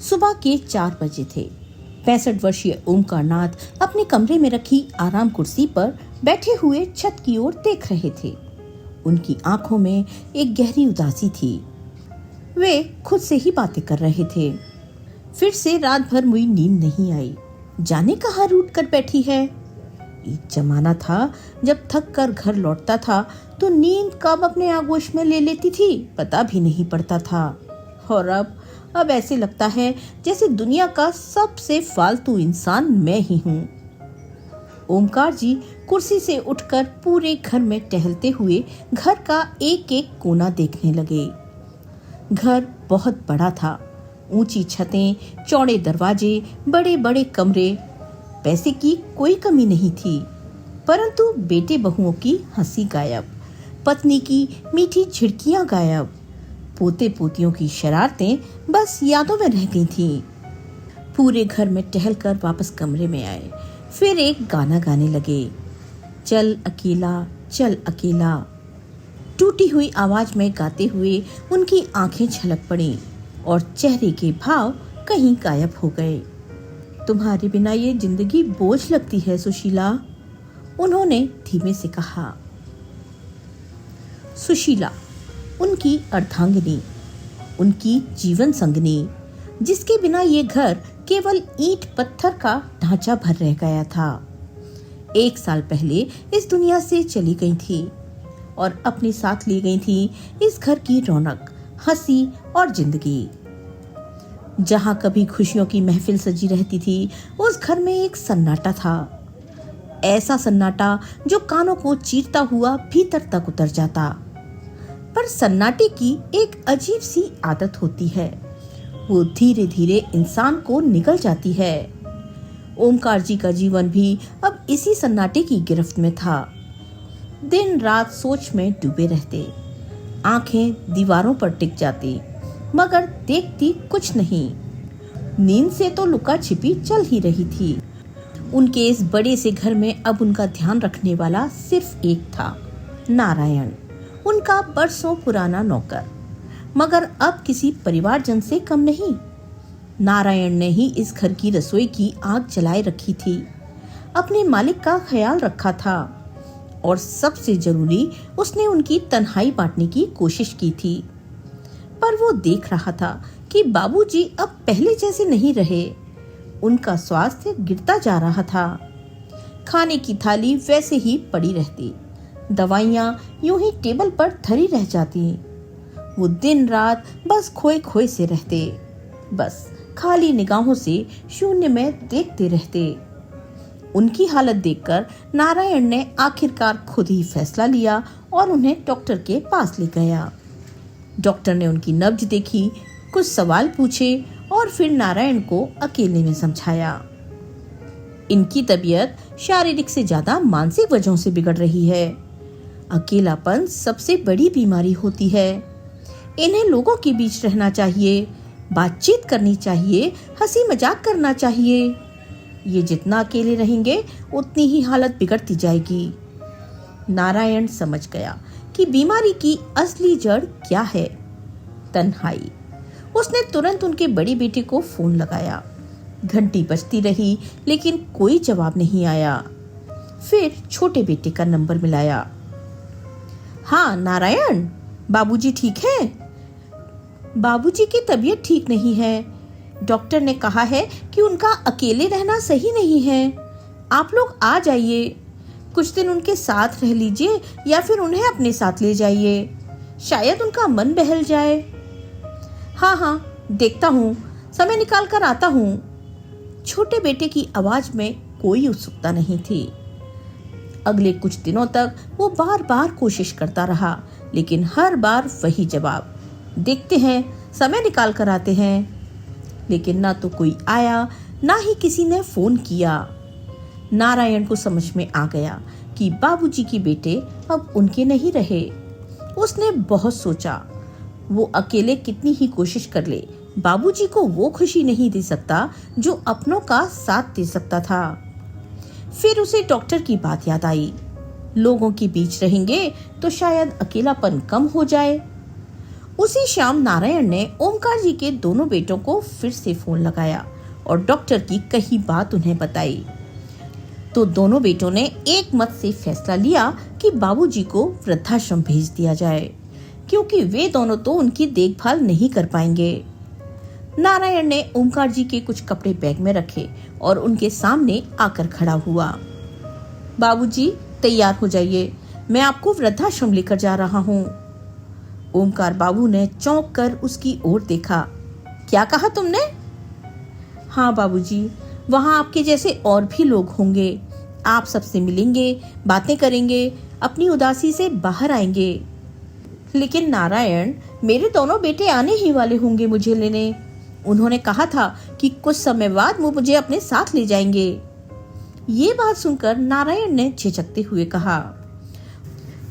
सुबह के 4 बजे थे। 65 वर्षीय ओमकार नाथ अपने कमरे में रखी आराम कुर्सी पर बैठे हुए छत की ओर देख रहे थे। उनकी आंखों में एक गहरी उदासी थी। वे खुद से ही बातें कर रहे थे। फिर से रात भर मुझे नींद नहीं आई, जाने कहाँ रूठ कर बैठी है। एक जमाना था जब थक कर घर लौटता था तो नींद कब अपने आगोश में ले लेती थी पता भी नहीं पड़ता था। और अब ऐसे लगता है जैसे दुनिया का सबसे फालतू इंसान मैं ही हूँ। ओमकार जी कुर्सी से उठकर पूरे घर में टहलते हुए घर का एक एक कोना देखने लगे। घर बहुत बड़ा था, ऊंची छतें, चौड़े दरवाजे, बड़े बड़े कमरे। पैसे की कोई कमी नहीं थी, परंतु बेटे बहुओं की हंसी गायब, पत्नी की मीठी झिड़कियां गायब, पोते पोतियों की शरारतें बस यादों में रह गई थीं। पूरे घर में टहलकर वापस कमरे में आए, फिर एक गाना गाने लगे, चल अकेला चल अकेला। टूटी हुई आवाज में गाते हुए उनकी आंखें छलक पड़ी और चेहरे के भाव कहीं गायब हो गए। तुम्हारे बिना ये जिंदगी बोझ लगती है सुशीला, उन्होंने धीमे से कहा। सुशीला उनकी अर्धांगिनी, उनकी जीवन संगनी, जिसके बिना ये घर केवल ईंट पत्थर का ढांचा भर रह गया था। 1 साल पहले इस दुनिया से चली गई थी और अपने साथ ले गई थी इस घर की रौनक, हंसी और जिंदगी। जहां कभी खुशियों की महफिल सजी रहती थी उस घर में एक सन्नाटा था, ऐसा सन्नाटा जो कानों को चीरता हुआ भीतर तक उतर जाता। पर सन्नाटे की एक अजीब सी आदत होती है, वो धीरे धीरे इंसान को निगल जाती है। ओमकार जी का जीवन भी अब इसी सन्नाटे की गिरफ्त में था। दिन रात सोच में डूबे रहते, आंखें दीवारों पर टिक जाती मगर देखती कुछ नहीं। नींद से तो लुका छिपी चल ही रही थी। उनके इस बड़े से घर में अब उनका ध्यान रखने वाला सिर्फ एक था, नारायण, उनका बरसों पुराना नौकर, मगर अब किसी परिवारजन से कम नहीं। नारायण ने ही इस घर की रसोई की आग जलाए रखी थी, अपने मालिक का ख्याल रखा था और सबसे जरूरी उसने उनकी तन्हाई बांटने की कोशिश की थी। पर वो देख रहा था कि बाबूजी अब पहले जैसे नहीं रहे, उनका स्वास्थ्य गिरता जा रहा था। खाने की थाली वैसे ही पड़ी रहती, दवाइयां यूं ही टेबल पर धरी रह जाती। वो दिन रात बस खोए खोए से रहते, बस खाली निगाहों से शून्य में देखते रहते। उनकी हालत देखकर नारायण ने आखिरकार खुद ही फैसला लिया और उन्हें डॉक्टर के पास ले गया। डॉक्टर ने उनकी नब्ज देखी, कुछ सवाल पूछे और फिर नारायण को अकेले में समझाया। इनकी तबीयत शारीरिक से ज्यादा मानसिक वजहों से बिगड़ रही है। अकेलापन सबसे बड़ी बीमारी होती है। इन्हें लोगों के बीच रहना चाहिए, बातचीत करनी चाहिए, हंसी मजाक करना चाहिए। ये जितना अकेले रहेंगे उतनी ही हालत बिगड़ती जाएगी। नारायण समझ गया कि बीमारी की असली जड़ क्या है, तन्हाई। उसने तुरंत उनके बड़े बेटे को फोन लगाया। घंटी बजती रही लेकिन कोई जवाब नहीं आया। फिर छोटे बेटे का नंबर मिलाया। हाँ नारायण, बाबूजी ठीक है? बाबूजी की तबीयत ठीक नहीं है। डॉक्टर ने कहा है कि उनका अकेले रहना सही नहीं है। आप लोग आ जाइए, कुछ दिन उनके साथ रह लीजिए या फिर उन्हें अपने साथ ले जाइए, शायद उनका मन बहल जाए। हाँ हाँ, देखता हूँ, समय निकाल कर आता हूँ। छोटे बेटे की आवाज में कोई उत्सुकता नहीं थी। अगले कुछ दिनों तक वो बार बार कोशिश करता रहा, लेकिन हर बार वही जवाब, देखते हैं, समय निकाल कर आते हैं। लेकिन ना तो कोई आया, ना ही किसी ने फोन किया। नारायण को समझ में आ गया कि बाबूजी की बेटे अब उनके नहीं रहे। उसने बहुत सोचा, वो अकेले कितनी ही कोशिश कर ले, बाबूजी को वो खुशी नहीं दे सकता जो अपनों का साथ दे सकता था। फिर उसे डॉक्टर की बात याद आई, लोगों के बीच रहेंगे तो शायद अकेलापन कम हो जाए। उसी शाम नारायण ने ओमकार जी के दोनों बेटों को फिर से फोन लगाया और डॉक्टर की कही बात उन्हें बताई। तो दोनों बेटों ने एक मत से फैसला लिया कि बाबूजी को वृद्धाश्रम भेज दिया जाए, क्योंकि वे दोनों तो उनकी देखभाल नहीं कर पाएंगे। नारायण ने ओमकार जी के कुछ कपड़े बैग में रखे और उनके सामने आकर खड़ा हुआ। बाबूजी, तैयार हो जाइए, मैं आपको वृद्धाश्रम लेकर जा रहा हूँ। ओमकार बाबू ने चौंक कर उसकी ओर देखा। क्या कहा तुमने? हाँ बाबूजी, वहाँ आपके जैसे और भी लोग होंगे। आप सबसे मिलेंगे, बातें करेंगे, अपनी उदासी से बाहर आएंगे। लेकिन नारायण, मेरे दोनों बेटे आने ही वाले होंगे मुझे लेने। उन्होंने कहा था कि कुछ समय बाद वो मुझे अपने साथ ले जाएंगे। ये बात सुनकर नारायण ने झिझकते हुए कहा,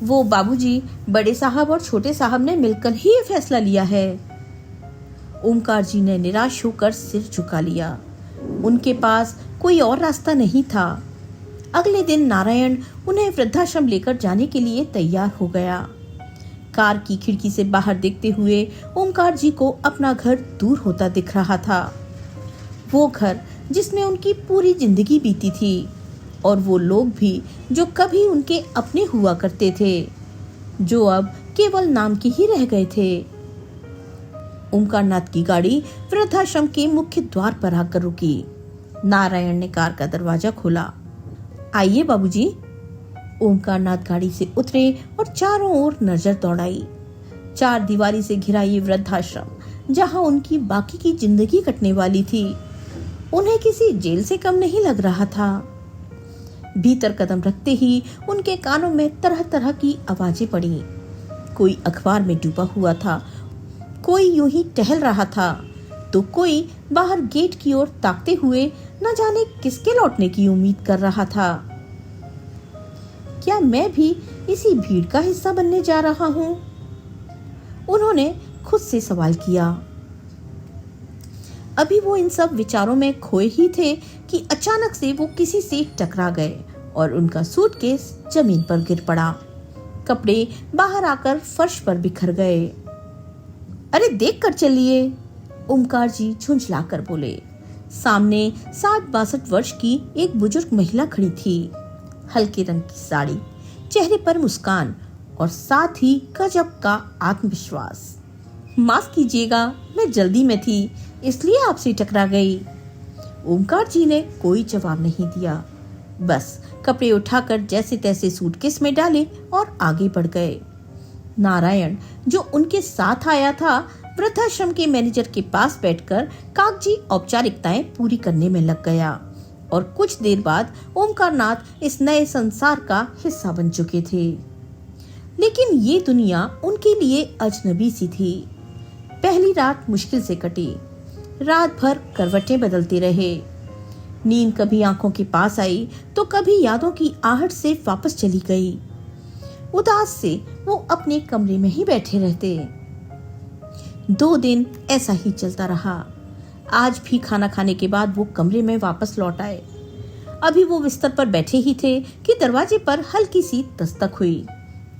वो बाबूजी, बड़े साहब और छोटे साहब ने मिलकर ही ये फैसला लिया है। ओमकार जी ने निराश होकर सिर झुका लिया। उनके पास कोई और रास्ता नहीं था। अगले दिन नारायण उन्हें वृद्धाश्रम लेकर जाने के लिए तैयार हो गया। कार की खिड़की से बाहर देखते हुए ओमकार जी को अपना घर दूर होता दिख रहा था। वो घर जिसमें उनकी पूरी जिंदगी बीती थी, और वो लोग भी जो कभी उनके अपने हुआ करते थे, जो अब केवल नाम के ही रह गए थे। ओमकारनाथ की गाड़ी वृद्धाश्रम के मुख्य द्वार पर आकर रुकी। नारायण ने कार का दरवाजा खोला। आइए बाबूजी। ओमकारनाथ गाड़ी से उतरे और चारों ओर नजर दौड़ाई। चार दीवारी से घिरा ये वृद्धाश्रम, जहां उनकी बाकी की जिंदगी कटने वाली थी, उन्हें किसी जेल से कम नहीं लग रहा था। भीतर कदम रखते ही उनके कानों में तरह तरह की आवाजें पड़ी। कोई अखबार में डूबा हुआ था, कोई यूं ही टहल रहा था, तो कोई बाहर गेट की ओर ताकते हुए न जाने किसके लौटने की उम्मीद कर रहा था। क्या मैं भी इसी भीड़ का हिस्सा बनने जा रहा हूं? उन्होंने खुद से सवाल किया। अभी वो इन सब विचारों में खोए ही थे कि अचानक से वो किसी से टकरा गए और उनका सूटकेस जमीन पर गिर पड़ा। कपड़े बाहर आकर फर्श पर बिखर गए। अरे देख कर चलिए, ओमकार जी झुंझला कर बोले। सामने 60-62 वर्ष की एक बुजुर्ग महिला खड़ी थी। हल्के रंग की साड़ी, चेहरे पर मुस्कान और साथ ही गजब का आत्मविश्वास। माफ कीजिएगा, मैं जल्दी में थी, इसलिए आपसे टकरा गई। ओमकार जी ने कोई जवाब नहीं दिया, बस कपड़े उठाकर जैसे तैसे सूटकेस में डाले और आगे बढ़ गए। नारायण, जो उनके साथ आया था, वृद्धाश्रम के मैनेजर के पास बैठकर कागजी औपचारिकताएं पूरी करने में लग गया और कुछ देर बाद ओमकारनाथ इस नए संसार का हिस्सा बन चुके थे। लेकिन ये दुनिया उनके लिए अजनबी सी थी। पहली रात मुश्किल से कटी। रात भर करवटें बदलते रहे। नींद कभी आंखों के पास आई तो कभी यादों की आहट से वापस चली गई। उदास से वो अपने कमरे में ही बैठे रहते। 2 दिन ऐसा ही चलता रहा। आज भी खाना खाने के बाद वो कमरे में वापस लौट आए। अभी वो बिस्तर पर बैठे ही थे कि दरवाजे पर हल्की सी दस्तक हुई।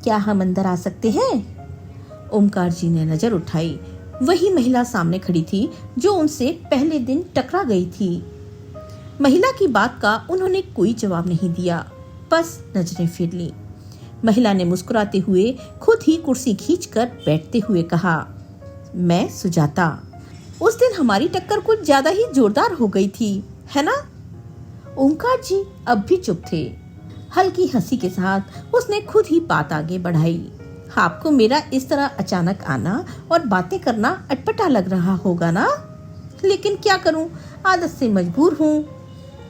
क्या हम अंदर आ सकते हैं? ओमकार जी ने नजर उठाई। वही महिला सामने खड़ी थी जो उनसे पहले दिन टकरा गई थी। महिला की बात का उन्होंने कोई जवाब नहीं दिया, बस नजरें फिर ली। महिला ने मुस्कुराते हुए खुद ही कुर्सी खींचकर बैठते हुए कहा, मैं सुजाता। उस दिन हमारी टक्कर कुछ ज्यादा ही जोरदार हो गई थी, है ना? ओमकार जी अब भी चुप थे। हल्की हंसी के साथ उसने खुद ही बात आगे बढ़ाई। आपको मेरा इस तरह अचानक आना और बातें करना अटपटा लग रहा होगा ना? लेकिन क्या करूं, आदत से मजबूर हूं।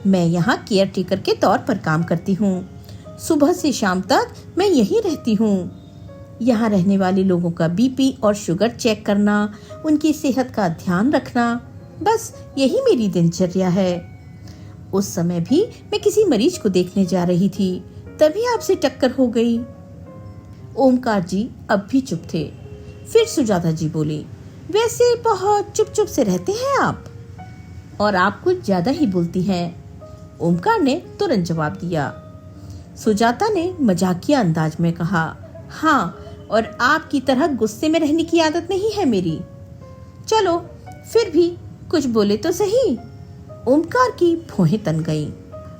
मैं यहाँ केयर टेकर के तौर पर काम करती हूँ। सुबह से शाम तक मैं यहीं रहती हूँ। यहाँ रहने वाले लोगों का बीपी और शुगर चेक करना, उनकी सेहत का ध्यान रखना, बस यही मेरी दिनचर्या है। उस समय भी मैं किसी मरीज को देखने जा रही थी, तभी आपसे टक्कर हो गई। ओमकार जी अब भी चुप थे। फिर सुजाता जी बोली, वैसे बहुत चुप चुप से रहते हैं आप, और आप कुछ ज्यादा ही बोलती हैं। ओमकार ने तुरंत जवाब दिया। सुजाता ने मजाकिया अंदाज में कहा, हाँ, और आपकी तरह गुस्से में रहने की आदत नहीं है मेरी। चलो फिर भी कुछ बोले तो सही। ओमकार की भौहें तन गईं।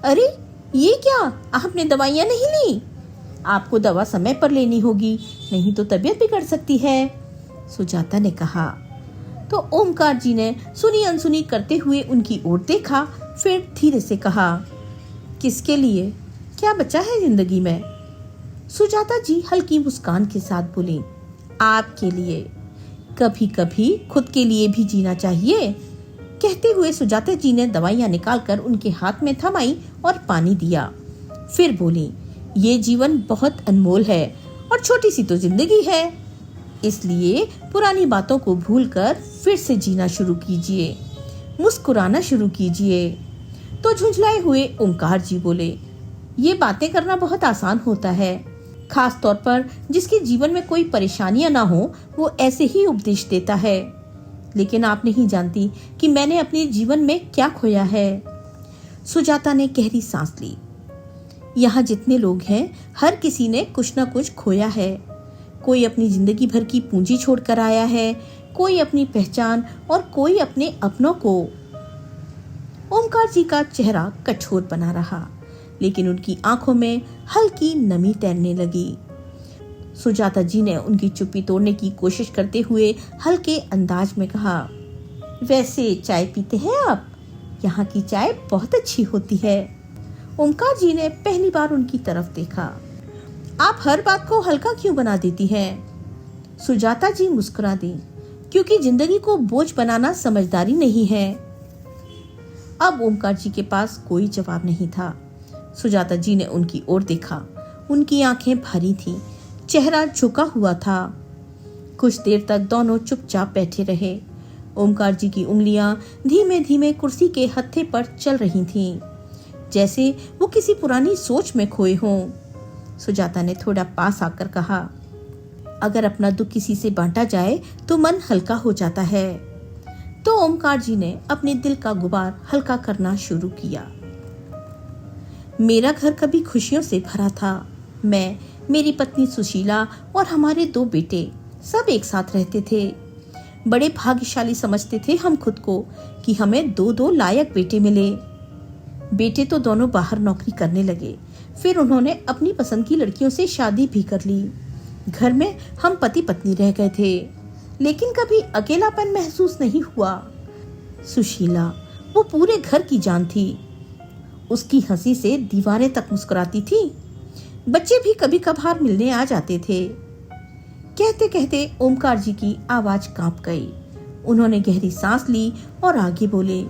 अरे ये क्या, आपने दवाइयाँ नहीं ली? आपको दवा समय पर लेनी होगी, नहीं तो तबीयत बिगड़ सकती है, सुजाता ने कहा। तो ओमकार जी ने सुनी अनसुनी करते हुए उनकी ओर देखा, फिर धीरे से कहा, किसके लिए, क्या बचा है जिंदगी में? सुजाता जी हल्की मुस्कान के साथ बोली, आपके लिए। कभी कभी खुद के लिए भी जीना चाहिए। कहते हुए सुजाता जी ने दवाइयां निकालकर उनके हाथ में थमाई और पानी दिया। फिर बोली, ये जीवन बहुत अनमोल है और छोटी सी तो जिंदगी है, इसलिए पुरानी बातों को भूलकर फिर से जीना शुरू कीजिए, मुस्कुराना शुरू कीजिए। तो झुंझलाए हुए ओमकार जी बोले, ये बातें करना बहुत आसान होता है, खास तौर पर जिसके जीवन में कोई परेशानियां ना हो, वो ऐसे ही उपदेश देता है। लेकिन आप नहीं जानती कि मैंने अपने जीवन में क्या खोया है। सुजाता ने गहरी सांस ली। यहाँ जितने लोग हैं, हर किसी ने कुछ ना कुछ खोया है। कोई अपनी जिंदगी भर की पूंजी छोड़कर आया है, कोई अपनी पहचान और कोई अपने अपनों को। ओमकार जी का चेहरा कठोर बना रहा, लेकिन उनकी आंखों में हल्की नमी तैरने लगी। सुजाता जी ने उनकी चुप्पी तोड़ने की कोशिश करते हुए हल्के अंदाज में कहा, वैसे चाय पीते हैं आप? यहाँ की चाय बहुत अच्छी होती है। ओमकार जी ने पहली बार उनकी तरफ देखा। आप हर बात को हल्का क्यों बना देती हैं? सुजाता जी मुस्कुरा दी, क्योंकि जिंदगी को बोझ बनाना समझदारी नहीं है। अब ओमकार जी के पास कोई जवाब नहीं था। सुजाता जी ने उनकी ओर देखा। उनकी आंखें भरी थीं, चेहरा झुका हुआ था। कुछ देर तक दोनों चुपचाप बैठे रहे। ओमकार जी की उंगलियां धीमे धीमे कुर्सी के हत्थे पर चल रही थीं, जैसे वो किसी पुरानी सोच में खोए हों। सुजाता ने थोड़ा पास आकर कहा, अगर अपना दुख किसी से बांटा जाए तो मन हल्का हो जाता है। तो ओमकार जी ने अपने दिल का गुबार हल्का करना शुरू किया। मेरा घर कभी खुशियों से भरा था। मैं, मेरी पत्नी सुशीला और हमारे 2 बेटे सब एक साथ रहते थे। बड़े भाग्यशाली समझते थे हम खुद को कि हमें 2 लायक बेटे मिले। बेटे तो दोनों बाहर नौकरी करने लगे। फिर उन्होंने अपनी पसंद की लड़कियों से शादी भी कर ली। घर में हम पति पत्नी रह गए थे, लेकिन कभी अकेलापन महसूस नहीं हुआ। सुशीला वो पूरे घर की जान थी। उसकी हंसी से दीवारें तक मुस्कुराती थी। बच्चे भी कभी कभार मिलने आ जाते थे। कहते कहते ओमकार जी की आवाज कांप गई। उन्होंने गहरी सांस ली और आगे बोले,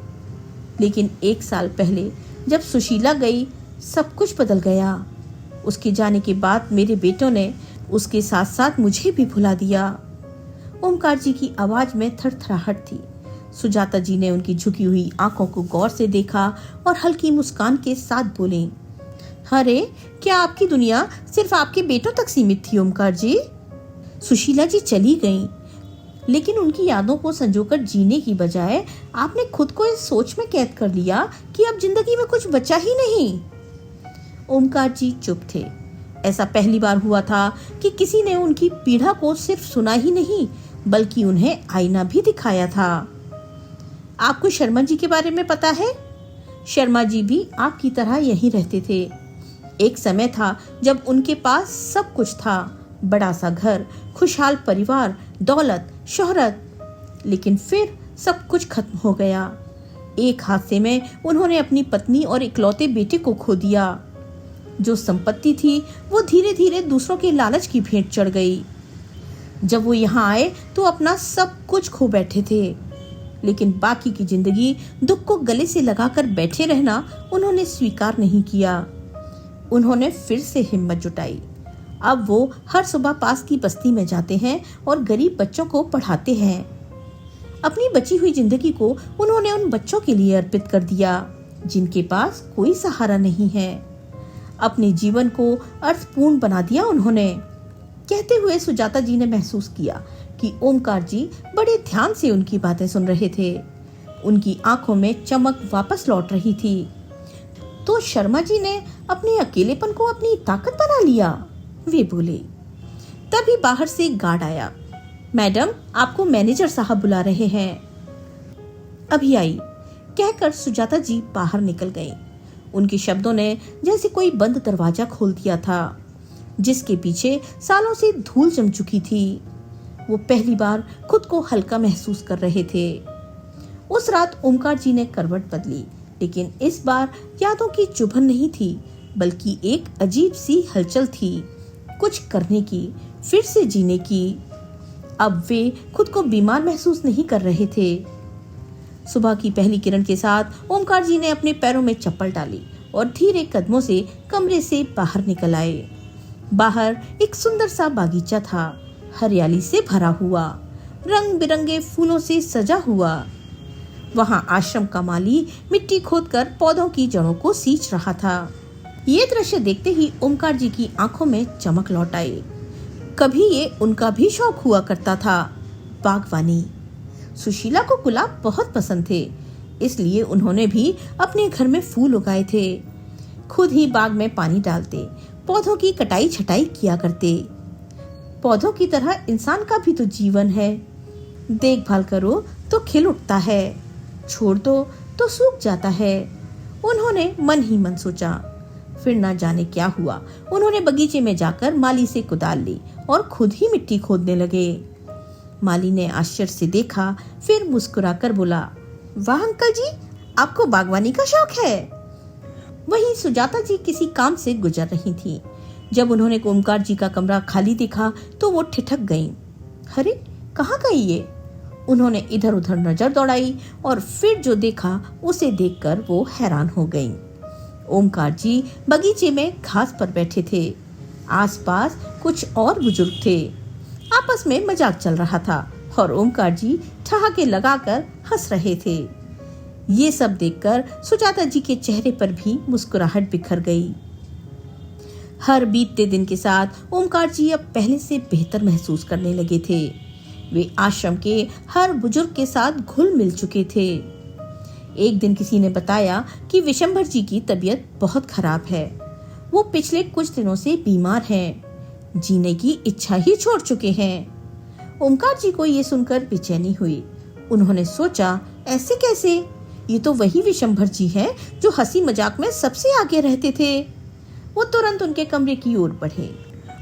लेकिन 1 साल पहले जब सुशीला गई, सब कुछ बदल गया। उसके जाने के बाद मेरे बेटों ने उसके साथ साथ मुझे भी भुला दिया। ओमकार जी की आवाज में थरथराहट थी। सुजाता जी ने उनकी झुकी हुई आंखों को गौर से देखा और हल्की मुस्कान के साथ बोले, अरे क्या आपकी दुनिया सिर्फ आपके बेटों तक सीमित थी ओमकार जी? सुशीला जी चली गईं, लेकिन उनकी यादों को संजोकर जीने की बजाय आपने खुद को इस सोच में कैद कर लिया कि अब जिंदगी में कुछ बचा ही नहीं। ओमकार जी चुप थे। ऐसा पहली बार हुआ था कि किसी ने उनकी पीड़ा को सिर्फ सुना ही नहीं, बल्कि उन्हें आईना भी दिखाया था। आपको शर्मा जी के बारे में पता है? शर्मा जी भी आपकी तरह यहीं रहते थे। एक समय था जब उनके पास सब कुछ था, बड़ा सा घर, खुशहाल परिवार, दौलत, शोहरत। लेकिन फिर सब कुछ खत्म हो गया। एक हादसे में उन्होंने अपनी पत्नी और इकलौते बेटे को खो दिया। जो संपत्ति थी वो धीरे धीरे दूसरों के लालच की भेंट चढ़ गई। जब वो यहाँ आए तो अपना सब कुछ खो बैठे थे, लेकिन बाकी की जिंदगी दुख को गले से लगाकर बैठे रहना उन्होंने स्वीकार नहीं किया। उन्होंने फिर से हिम्मत जुटाई। अब वो हर सुबह पास की बस्ती में जाते हैं और गरीब बच्चों को पढ़ाते हैं। अपनी बची हुई जिंदगी को उन्होंने उन बच्चों के लिए अर्पित कर दिया जिनके पास कोई सहारा नहीं है। अपने जीवन को अर्थपूर्ण बना दिया उन्होंने। कहते हुए सुजाता जी ने महसूस किया कि ओमकार जी बड़े ध्यान से उनकी बातें सुन रहे थे। उनकी आंखों में चमक वापस लौट रही थी। तो शर्मा जी ने अपने अकेलेपन को अपनी ताकत बना लिया, वे बोले। तभी बाहर से गार्ड आया। मैडम, आपको मैनेजर साहब बुला रहे हैं। अभी आई, कहकर सुजाता जी बाहर निकल गई। उनके शब्दों ने जैसे कोई बंद दरवाजा खोल दिया था, जिसके पीछे सालों से धूल जम चुकी थी। वो पहली बार खुद को हल्का महसूस कर रहे थे। उस रात ओमकार जी ने करवट बदली, लेकिन इस बार यादों की चुभन नहीं थी, बल्कि एक अजीब सी हलचल थी, कुछ करने की, फिर से जीने की। अब वे खुद को बीमार महसूस नहीं कर रहे थे। सुबह की पहली किरण के साथ ओमकार जी ने अपने पैरों में चप्पल डाली और धीरे कदमों से कमरे से बाहर निकल आए। बाहर एक सुंदर सा बागीचा था, हरियाली से भरा हुआ, रंग बिरंगे फूलों से सजा हुआ। वहां आश्रम का माली मिट्टी खोदकर पौधों की जड़ों को सींच रहा था। ये दृश्य देखते ही ओमकार जी की आंखों में चमक लौट आई। कभी ये उनका भी शौक हुआ करता था, बागवानी। सुशीला को गुलाब बहुत पसंद थे, इसलिए उन्होंने भी अपने घर में फूल उगाए थे। खुद ही बाग में पानी डालते, पौधों की कटाई छटाई किया करते। पौधों की तरह इंसान का भी तो जीवन है, देखभाल करो तो खिल उठता है, छोड़ दो तो सूख जाता है। उन्होंने मन ही मन सोचा। फिर ना जाने क्या हुआ, उन्होंने बगीचे में जाकर माली से कुदाल ली और खुद ही मिट्टी खोदने लगे। माली ने आश्चर्य से देखा, फिर मुस्कुराकर बोला, वाह अंकल जी, आपको बागवानी का शौक है। वहीं सुजाता जी किसी काम से गुजर रही थी। जब उन्होंने ओमकार जी का कमरा खाली देखा तो वो ठिठक गईं। अरे, कहाँ गई ये? उन्होंने इधर उधर नजर दौड़ाई और फिर जो देखा उसे देखकर वो हैरान हो गईं। ओमकार जी बगीचे में घास पर बैठे थे। आसपास कुछ और बुजुर्ग थे। आपस में मजाक चल रहा था और ओमकार जी ठहाके लगाकर हंस रहे थे। ये सब देखकर सुजाता जी के चेहरे पर भी मुस्कुराहट बिखर गई। हर बीतते दिन के साथ ओमकार जी अब पहले से बेहतर महसूस करने लगे थे। वे आश्रम के हर बुजुर्ग के साथ घुल मिल चुके थे। एक दिन किसी ने बताया कि विशंभर जी की तबीयत बहुत खराब है। वो पिछले कुछ दिनों से बीमार हैं, जीने की इच्छा ही छोड़ चुके हैं। ओमकार जी को ये सुनकर बेचैनी हुई। उन्होंने सोचा, ऐसे कैसे? ये तो वही विशंभर जी हैं जो हंसी मजाक में सबसे आगे रहते थे। वो तुरंत उनके कमरे की ओर बढ़े।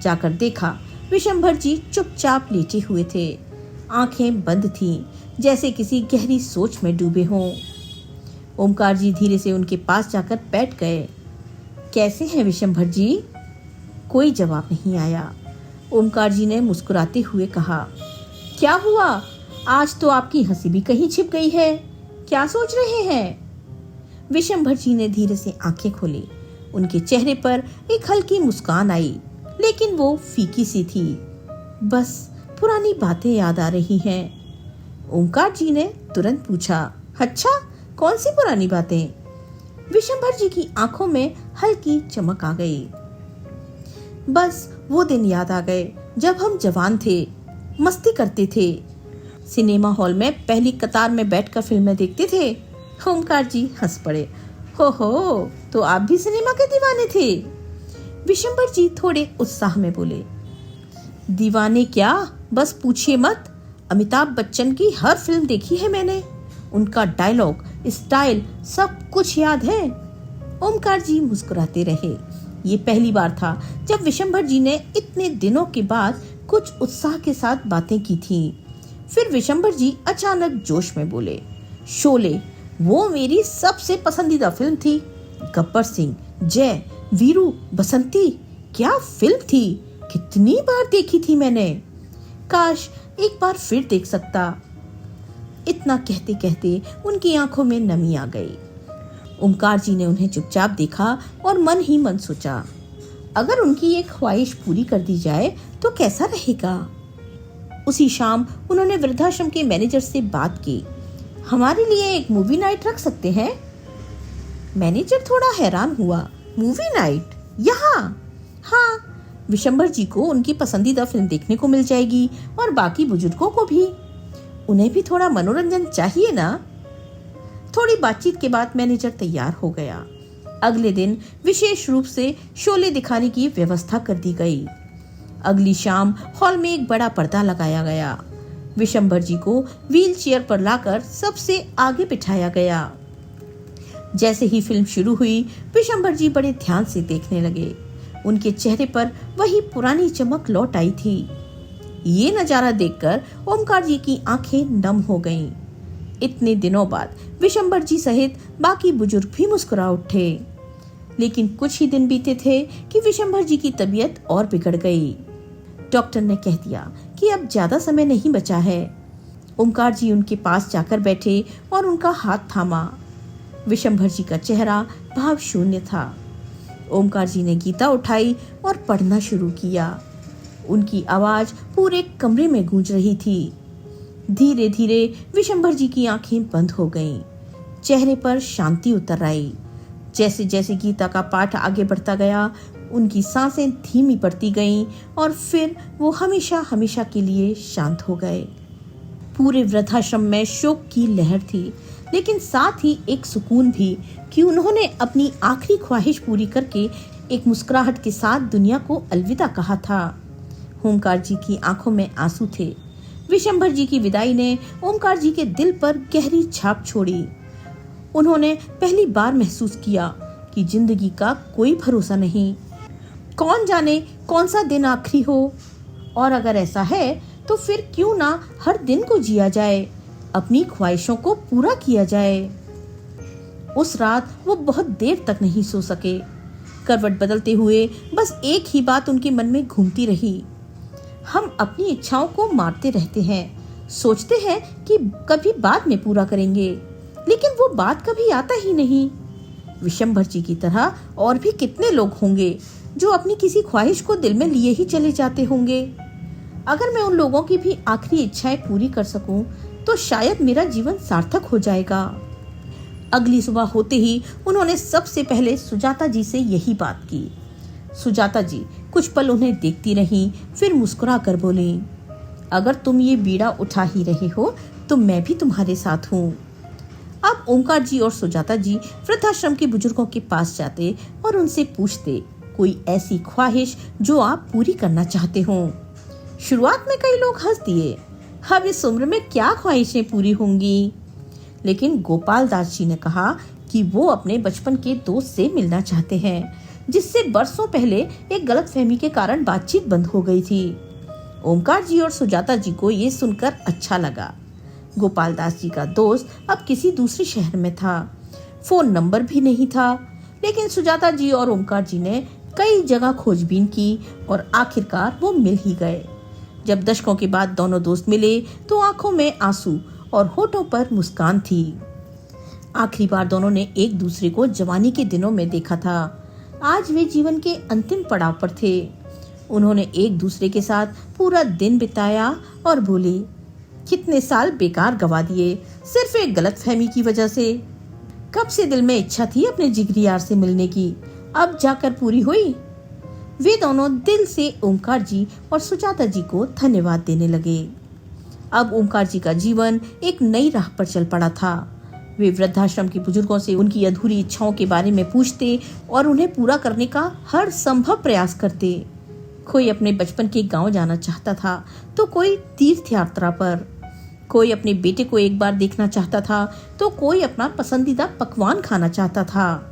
जाकर देखा, विशंभर जी चुपचाप लेटे हुए थे। आंखें बंद थीं, जैसे किसी गहरी सोच में डूबे हों। ओमकार जी धीरे से उनके पास जाकर बैठ गए। कैसे हैं विशंभर जी? कोई जवाब नहीं आया। ओमकार जी ने मुस्कुराते हुए कहा, क्या हुआ? आज तो आपकी हंसी भी कहीं छिप गई है। क्या सोच रहे हैं? विशंभर जी ने धीरे से आंखें खोली। उनके चेहरे पर एक हल्की मुस्कान आई, लेकिन वो फीकी सी थी। बस पुरानी बातें याद आ रही हैं। ओमकार जी ने तुरंत पूछा, अच्छा, कौन सी पुरानी बातें? विशंभर जी की आंखों में हल्की चमक आ गई। बस वो दिन याद आ गए जब हम जवान थे, मस्ती करते थे, सिनेमा हॉल में पहली कतार में बैठकर फिल्में देखते थे। ओमकार जी हंस पड़े। हो, तो आप भी सिनेमा के दीवाने थे? विशंभर जी थोड़े उत्साह में बोले, दीवाने क्या, बस पूछिए मत। अमिताभ बच्चन की हर फिल्म देखी है मैंने। उनका डायलॉग, स्टाइल, सब कुछ याद है। ओमकार जी मुस्कुराते रहे। ये पहली बार था जब विशंभर जी ने इतने दिनों के बाद कुछ उत्साह के साथ बातें की थीं। फिर विशंभर जी अचानक जोश में बोले, शोले, वो मेरी सबसे पसंदीदा फिल्म थी। गब्बर सिंह, जय, वीरू, बसंती, क्या फिल्म थी। कितनी बार देखी थी मैंने। काश एक बार फिर देख सकता। इतना कहते कहते उनकी आंखों में नमी आ गई। ओमकार जी ने उन्हें चुपचाप देखा और मन ही मन सोचा, अगर उनकी ये ख्वाहिश पूरी कर दी जाए तो कैसा रहेगा। उसी शाम उन्होंने वृद्धाश्रम के मैनेजर से बात की। हमारे लिए एक मूवी नाइट रख सकते हैं? मैनेजर थोड़ा हैरान हुआ। मूवी नाइट यहाँ? हाँ, विशंभर जी को उनकी पसंदीदा फिल्म देखने को मिल जाएगी और बाकी बुजुर्गों को भी। उन्हें भी थोड़ा मनोरंजन चाहिए ना। थोड़ी बातचीत के बाद मैनेजर तैयार हो गया। अगले दिन विशेष रूप से शोले दिखाने की व्यवस्था कर दी गई। अगली शाम हॉल में एक बड़ा पर्दा लगाया गया। विशंभर जी को व्हील चेयर पर लाकर सबसे आगे बिठाया गया। जैसे ही फिल्म शुरू हुई, विशंभर जी बड़े ध्यान से देखने लगे। उनके चेहरे पर वही पुरानी चमक लौट आई थी। ये नजारा देखकर ओमकार जी की आंखें नम हो गईं। इतने दिनों बाद विशंभर जी सहित बाकी बुजुर्ग भी मुस्कुरा उठे। लेकिन कुछ ही दिन बीते थे कि विशंभर जी की तबीयत और बिगड़ गई। डॉक्टर ने कह दिया कि अब ज्यादा समय नहीं बचा है। ओमकार जी उनके पास जाकर बैठे और उनका हाथ थामा। विशंभर जी का चेहरा भाव शून्य था। ओमकार जी ने गीता उठाई और पढ़ना शुरू किया। उनकी आवाज पूरे कमरे में गूंज रही थी। धीरे धीरे विशंभर जी की आंखें बंद हो गईं। चेहरे पर शांति उतर आई। जैसे जैसे गीता का पाठ आगे बढ़ता गया, उनकी सांसें धीमी पड़ती गईं और फिर वो हमेशा हमेशा के लिए शांत हो गए। पूरे वृद्धाश्रम में शोक की लहर थी, लेकिन साथ ही एक सुकून भी कि उन्होंने अपनी आखिरी ख्वाहिश पूरी करके एक मुस्कुराहट के साथ दुनिया को अलविदा कहा था। ओमकार जी की आंखों में आंसू थे। विशंभर जी की विदाई ने ओमकार जी के दिल पर गहरी छाप छोड़ी। उन्होंने पहली बार महसूस किया कि जिंदगी का कोई भरोसा नहीं। कौन जाने कौन सा दिन आखिरी हो, और अगर ऐसा है तो फिर क्यों ना हर दिन को जिया जाए, अपनी ख्वाहिशों को पूरा किया जाए। उस रात वो बहुत देर तक नहीं सो सके। करवट बदलते हुए बस एक ही बात उनके मन में घूमती रही। हम अपनी इच्छाओं को मारते रहते हैं, सोचते हैं कि कभी बाद में पूरा करेंगे, लेकिन वो बात कभी आता ही नहीं। विशंभर जी की तरह और भी कितने लोग होंगे जो अपनी किसी ख्वाहिश को दिल में लिए ही चले जाते होंगे। अगर मैं उन लोगों की भी आखिरी इच्छाएं पूरी कर सकूं, तो शायद मेरा जीवन सार्थक हो जाएगा। अगली सुबह होते ही उन्होंने सबसे पहले सुजाता जी से यही बात की। सुजाता जी कुछ पल उन्हें देखती रहीं, फिर मुस्कुरा कर बोली, अगर तुम ये बीड़ा उठा ही रहे हो तो मैं भी तुम्हारे साथ हूँ। अब ओमकार जी और सुजाता जी वृद्धाश्रम के बुजुर्गों के पास जाते और उनसे पूछते कोई ऐसी ख्वाहिश जो आप पूरी करना चाहते हो। शुरुआत में कई लोग हंस दिए, अब इस उम्र में क्या ख्वाहिशें पूरी होंगी। लेकिन गोपाल दास जी ने कहा कि वो अपने बचपन के दोस्त से मिलना चाहते हैं, जिससे बरसों पहले एक गलतफहमी के कारण बातचीत बंद हो गई थी। ओमकार जी और सुजाता जी को ये सुनकर अच्छा लगा। गोपाल दास जी का दोस्त अब किसी दूसरे शहर में था, फोन नंबर भी नहीं था, लेकिन सुजाता जी और ओमकार जी ने कई जगह खोजबीन की और आखिरकार वो मिल ही गए। जब दशकों के बाद दोनों दोस्त मिले तो आंखों में आंसू और होठों पर मुस्कान थी। आखिरी बार दोनों ने एक दूसरे को जवानी के दिनों में देखा था। आज वे जीवन के अंतिम पड़ाव पर थे। उन्होंने एक दूसरे के साथ पूरा दिन बिताया और बोले, कितने साल बेकार गवा दिए सिर्फ एक गलतफहमी की वजह से। कब से दिल में इच्छा थी अपने जिगरी यार से मिलने की, अब जाकर पूरी हुई। वे दोनों दिल से ओमकार जी और सुजाता जी को धन्यवाद देने लगे। अब ओमकार जी का जीवन एक नई राह पर चल पड़ा था। वे वृद्धाश्रम के बुजुर्गों से उनकी अधूरी इच्छाओं के बारे में पूछते और उन्हें पूरा करने का हर संभव प्रयास करते। कोई अपने बचपन के गांव जाना चाहता था, तो कोई तीर्थ यात्रा पर, कोई अपने बेटे को एक बार देखना चाहता था, तो कोई अपना पसंदीदा पकवान खाना चाहता था।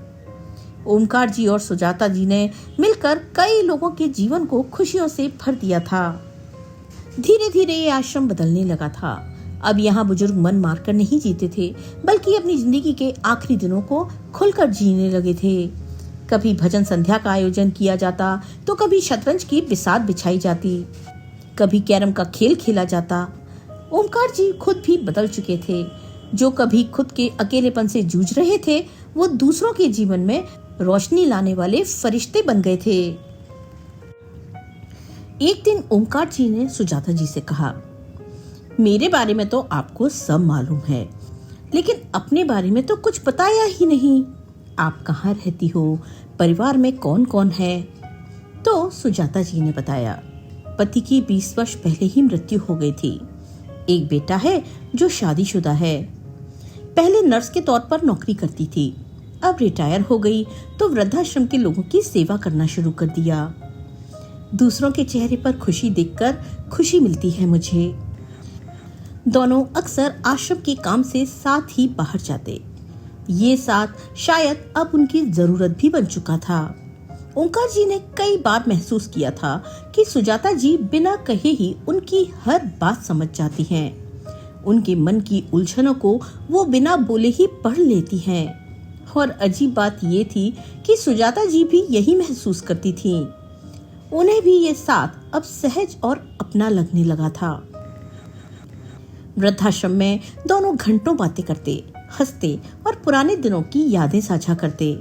ओमकार जी और सुजाता जी ने मिलकर कई लोगों के जीवन को खुशियों से भर दिया था। धीरे धीरे ये आश्रम बदलने लगा था। अब यहाँ बुजुर्ग मन मारकर नहीं जीते थे, बल्कि अपनी जिंदगी के आखिरी दिनों को खुलकर जीने लगे थे। कभी भजन संध्या का आयोजन किया जाता, तो कभी शतरंज की बिसात बिछाई जाती, कभी कैरम का खेल खेला जाता। ओमकार जी खुद भी बदल चुके थे। जो कभी खुद के अकेलेपन से जूझ रहे थे, वो दूसरों के जीवन में रोशनी लाने वाले फरिश्ते बन गए थे। एक दिन ओमकार जी ने सुजाता जी से कहा, मेरे बारे में तो आपको सब मालूम है, लेकिन अपने बारे में तो कुछ बताया ही नहीं। आप कहाँ रहती हो, परिवार में कौन कौन है? तो सुजाता जी ने बताया, पति की 20 वर्ष पहले ही मृत्यु हो गई थी। एक बेटा है जो शादीशुदा है। पहले नर्स के तौर पर नौकरी करती थी, अब रिटायर हो गई तो वृद्धाश्रम के लोगों की सेवा करना शुरू कर दिया। दूसरों के चेहरे पर खुशी देखकर खुशी मिलती है मुझे। दोनों अक्सर आश्रम के काम से साथ ही बाहर जाते। ये साथ शायद अब उनकी जरूरत भी बन चुका था। ओंकार जी ने कई बार महसूस किया था कि सुजाता जी बिना कहे ही उनकी हर बात समझ जाती हैं। उनके मन की उलझनों को वो बिना बोले ही पढ़ लेती हैं। और अजीब बात ये थी कि सुजाता जी भी यही महसूस करती थीं। उन्हें भी ये साथ अब सहज और अपना लगने लगा था। वृद्धाश्रम में दोनों घंटों बातें करते, हंसते और पुराने दिनों की यादें साझा करते।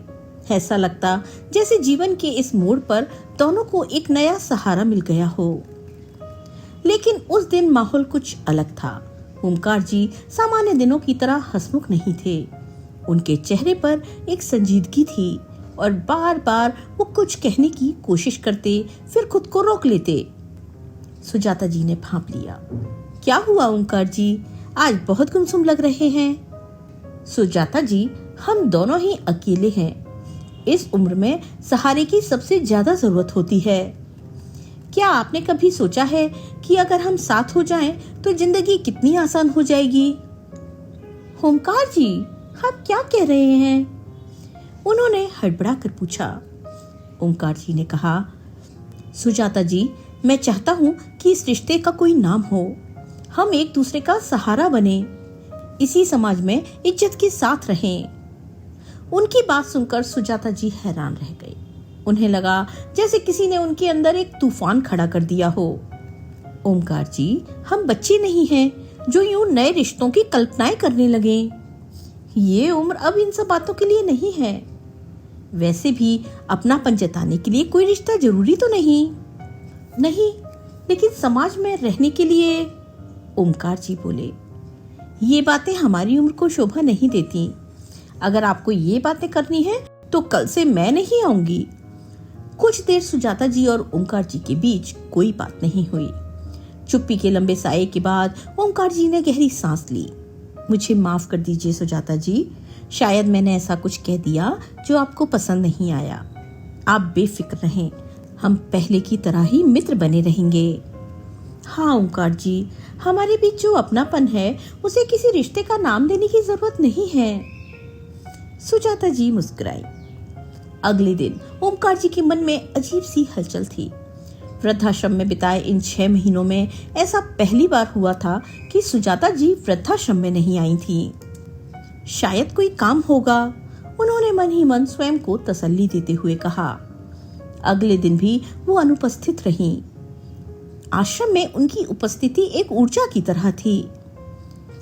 ऐसा लगता जैसे जीवन के इस मोड़ पर दोनों को एक नया सहारा मिल गया हो। लेकिन उस दिन माहौल कुछ अलग था। ओंकार जी सामान्य दिनों की तरह हंसमुख नहीं थे। उनके चेहरे पर एक संजीदगी थी और बार बार वो कुछ कहने की कोशिश करते, फिर खुद को रोक लेते। सुजाता जी ने भांप लिया। क्या हुआ ओंकार जी, आज बहुत गुमसुम लग रहे हैं। सुजाता जी, हम दोनों ही अकेले हैं। इस उम्र में सहारे की सबसे ज्यादा जरूरत होती है। क्या आपने कभी सोचा है कि अगर हम साथ हो जाएं तो जिंदगी कितनी आसान हो जाएगी। ओंकार जी, आप क्या कह रहे हैं? उन्होंने हड़बड़ा कर पूछा। ओंकार जी ने कहा, सुजाता जी, मैं चाहता हूँ कि इस रिश्ते का कोई नाम हो। हम एक दूसरे का सहारा बने, इसी समाज में इज्जत के साथ रहें। उनकी बात सुनकर सुजाता जी हैरान रह गई। उन्हें लगा जैसे किसी ने उनके अंदर एक तूफान खड़ा कर दिया हो। ओंकार जी, हम बच्चे नहीं हैं जो यूं नए रिश्तों की कल्पनाएं करने लगे। ये उम्र अब इन सब बातों के लिए नहीं है। वैसे भी अपनापन जताने के लिए कोई रिश्ता जरूरी तो नहीं, लेकिन समाज में रहने के लिए। ओंकार जी बोले, ये बातें हमारी उम्र को शोभा नहीं देती। अगर आपको ये बातें करनी है तो कल से मैं नहीं आऊंगी। कुछ देर सुजाता जी और ओंकार जी के बीच कोई बात नहीं हुई। चुप्पी के लंबे साये के बाद ओंकार जी ने गहरी सांस ली। मुझे माफ कर दीजिए सुजाता जी, शायद मैंने ऐसा कुछ कह दिया जो आपको पसंद नहीं आया। आप बेफिक्र रहें, हम पहले की तरह ही मित्र बने रहेंगे। हाँ ओंकार जी, हमारे बीच जो अपनापन है उसे किसी रिश्ते का नाम देने की जरूरत नहीं है। सुजाता जी मुस्कुराई। अगले दिन ओंकार जी के मन में अजीब सी हलचल थी। वृद्धाश्रम में बिताए इन 6 महीनों में ऐसा पहली बार हुआ था कि सुजाता जी वृद्धाश्रम में नहीं आई थी। शायद कोई काम होगा, उन्होंने मन ही मन स्वयं को तसल्ली देते हुए कहा। अगले दिन भी वो अनुपस्थित रहीं। आश्रम में उनकी उपस्थिति एक ऊर्जा की तरह थी।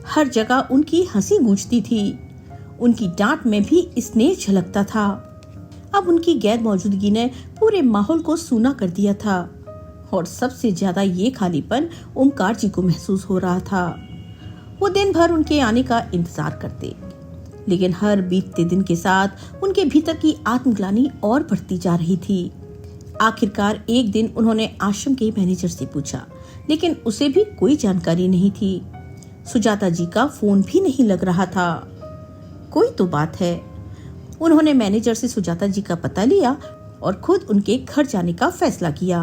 हर जगह उनकी हंसी गूंजती थी। उनकी डांट में भी स्नेह झलकता था। अब उनकी गैर मौजूदगी ने पूरे माहौल को सूना कर दिया था और सबसे ज्यादा ये खालीपन ओंकार जी को महसूस हो रहा था। वो दिन भर उनके आने का इंतजार करते, लेकिन हर बीतते दिन के साथ उनके भीतर की आत्मग्लानि और बढ़ती जा रही थी। आखिरकार एक दिन उन्होंने आश्रम के मैनेजर से पूछा, लेकिन उसे भी कोई जानकारी नहीं थी। सुजाता जी का फोन भी नहीं लग रहा था। कोई तो बात है। उन्होंने मैनेजर से सुजाता जी का पता लिया और खुद उनके घर जाने का फैसला किया।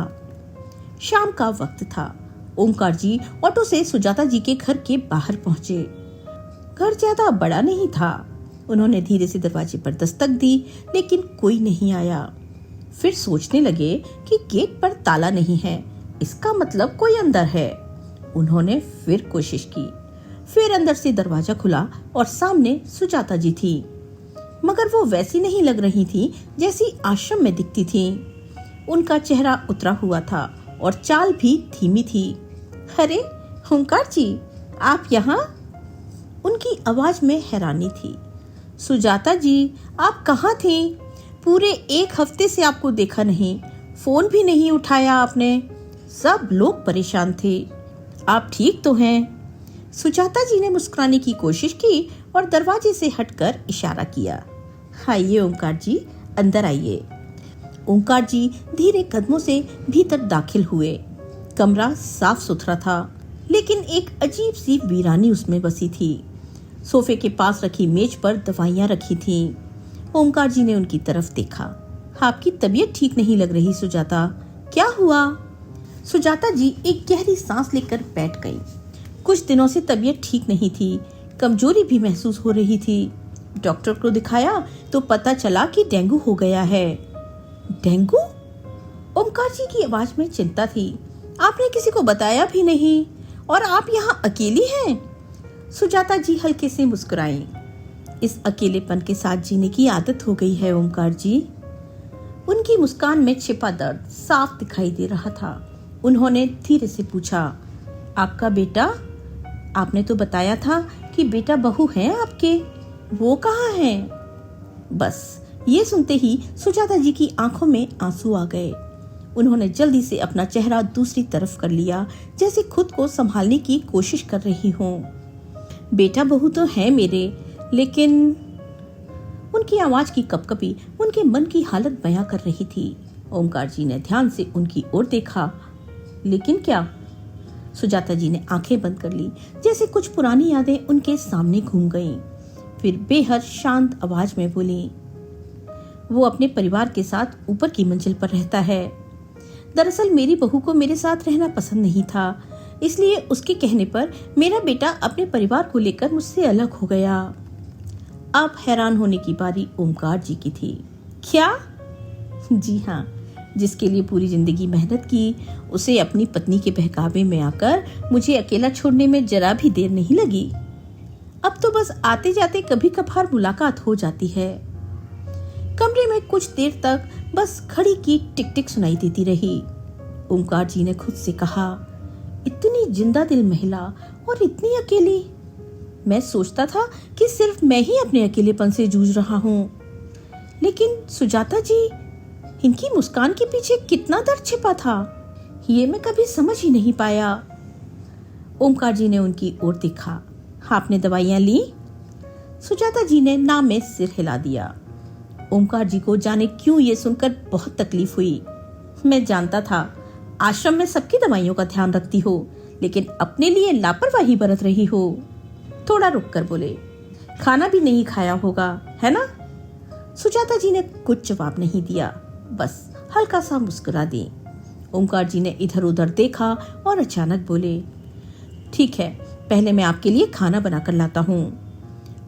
शाम का वक्त था। ओंकार जी ऑटो से सुजाता जी के घर के बाहर पहुंचे। घर ज्यादा बड़ा नहीं था। उन्होंने धीरे से दरवाजे पर दस्तक दी, लेकिन कोई नहीं आया। फिर सोचने लगे कि गेट पर ताला नहीं है, इसका मतलब कोई अंदर है। उन्होंने फिर कोशिश की। फिर अंदर से दरवाजा खुला और सामने सुजाता जी थी, मगर वो वैसी नहीं लग रही थी जैसी आश्रम में दिखती थी। उनका चेहरा उतरा हुआ था और चाल भी धीमी थी। अरे ओंकार जी, आप यहाँ? उनकी आवाज में हैरानी थी। सुजाता जी, आप कहाँ थी? पूरे 1 हफ्ते से आपको देखा नहीं, फोन भी नहीं उठाया आपने। सब लोग परेशान थे। आप ठीक तो हैं? सुजाता जी ने मुस्कुराने की कोशिश की और दरवाजे से हटकर इशारा किया। आइए ओंकार जी, अंदर आइए। ओंकार जी धीरे कदमों से भीतर दाखिल हुए। कमरा साफ सुथरा था, लेकिन एक अजीब सी वीरानी उसमें बसी थी। सोफे के पास रखी मेज पर दवाइयां रखी थीं। ओंकार जी ने उनकी तरफ देखा। आपकी तबीयत ठीक नहीं लग रही सुजाता, क्या हुआ? सुजाता जी एक गहरी सांस लेकर बैठ गई। कुछ दिनों से तबीयत ठीक नहीं थी, कमजोरी भी महसूस हो रही थी। डॉक्टर को दिखाया तो पता चला कि डेंगू हो गया है। डेंगू? ओमकार जी की आवाज में चिंता थी। आपने किसी को बताया भी नहीं और आप यहाँ अकेली हैं? सुजाता जी हल्के से मुस्कुराई। इस अकेलेपन के साथ जीने की आदत हो गई है ओमकार जी। उनकी मुस्कान में छिपा दर्द साफ दिखाई दे रहा था। उन्होंने धीरे से पूछा, आपका बेटा? आपने तो बताया था कि बेटा बहू है आपके, वो कहाँ है? बस ये सुनते ही सुजाता जी की आंखों में आंसू आ गए। उन्होंने जल्दी से अपना चेहरा दूसरी तरफ कर लिया, जैसे खुद को संभालने की कोशिश कर रही हूँ। बेटा बहू तो है मेरे, लेकिन उनकी आवाज की कपकपी उनके मन की हालत बयां कर रही थी। ओमकार जी ने ध्यान से उनकी ओर देखा। लेकिन क्या? सुजाता जी ने आंखें बंद कर ली, जैसे कुछ पुरानी यादें उनके सामने घूम गईं। फिर बेहद शांत आवाज में बोली, वो अपने परिवार के साथ ऊपर की मंजिल पर रहता है। दरअसल मेरी बहू को मेरे साथ रहना पसंद नहीं था, इसलिए उसके कहने पर मेरा बेटा अपने परिवार को लेकर मुझसे अलग हो गया। अब हैरान होने की बारी ओमकार जी की थी। क्या? जी हाँ, जिसके लिए पूरी जिंदगी मेहनत की, उसे अपनी पत्नी के बहकावे में आकर मुझे अकेला छोड़ने में जरा भी देर नहीं लगी। अब तो बस आते जाते कभी कभार मुलाकात हो जाती है। कमरे में कुछ देर तक बस घड़ी की टिक टिक सुनाई देती रही। ओमकार जी ने खुद से कहा, इतनी जिंदा दिल महिला और इतनी अकेली। मैं सोचता था कि सिर्फ मैं ही अपने अकेलेपन से जूझ रहा हूँ, लेकिन सुजाता जी, इनकी मुस्कान के पीछे कितना दर्द छिपा था, ये मैं कभी समझ ही नहीं पाया। ओमकार जी ने उनकी ओर देखा। आपने दवाइयां ली? सुजाता जी ने ना में सिर हिला दिया। ओमकार जी को जाने क्यों ये सुनकर बहुत तकलीफ हुई। मैं जानता था आश्रम में सबकी दवाइयों का ध्यान रखती हो, लेकिन अपने लिए लापरवाही बरत रही हो। थोड़ा रुककर बोले, खाना भी नहीं खाया होगा, है ना? सुजाता जी ने कुछ जवाब नहीं दिया, बस हल्का सा मुस्कुरा दी। ओमकार जी ने इधर उधर देखा और अचानक बोले, ठीक है, पहले मैं आपके लिए खाना बनाकर लाता हूँ।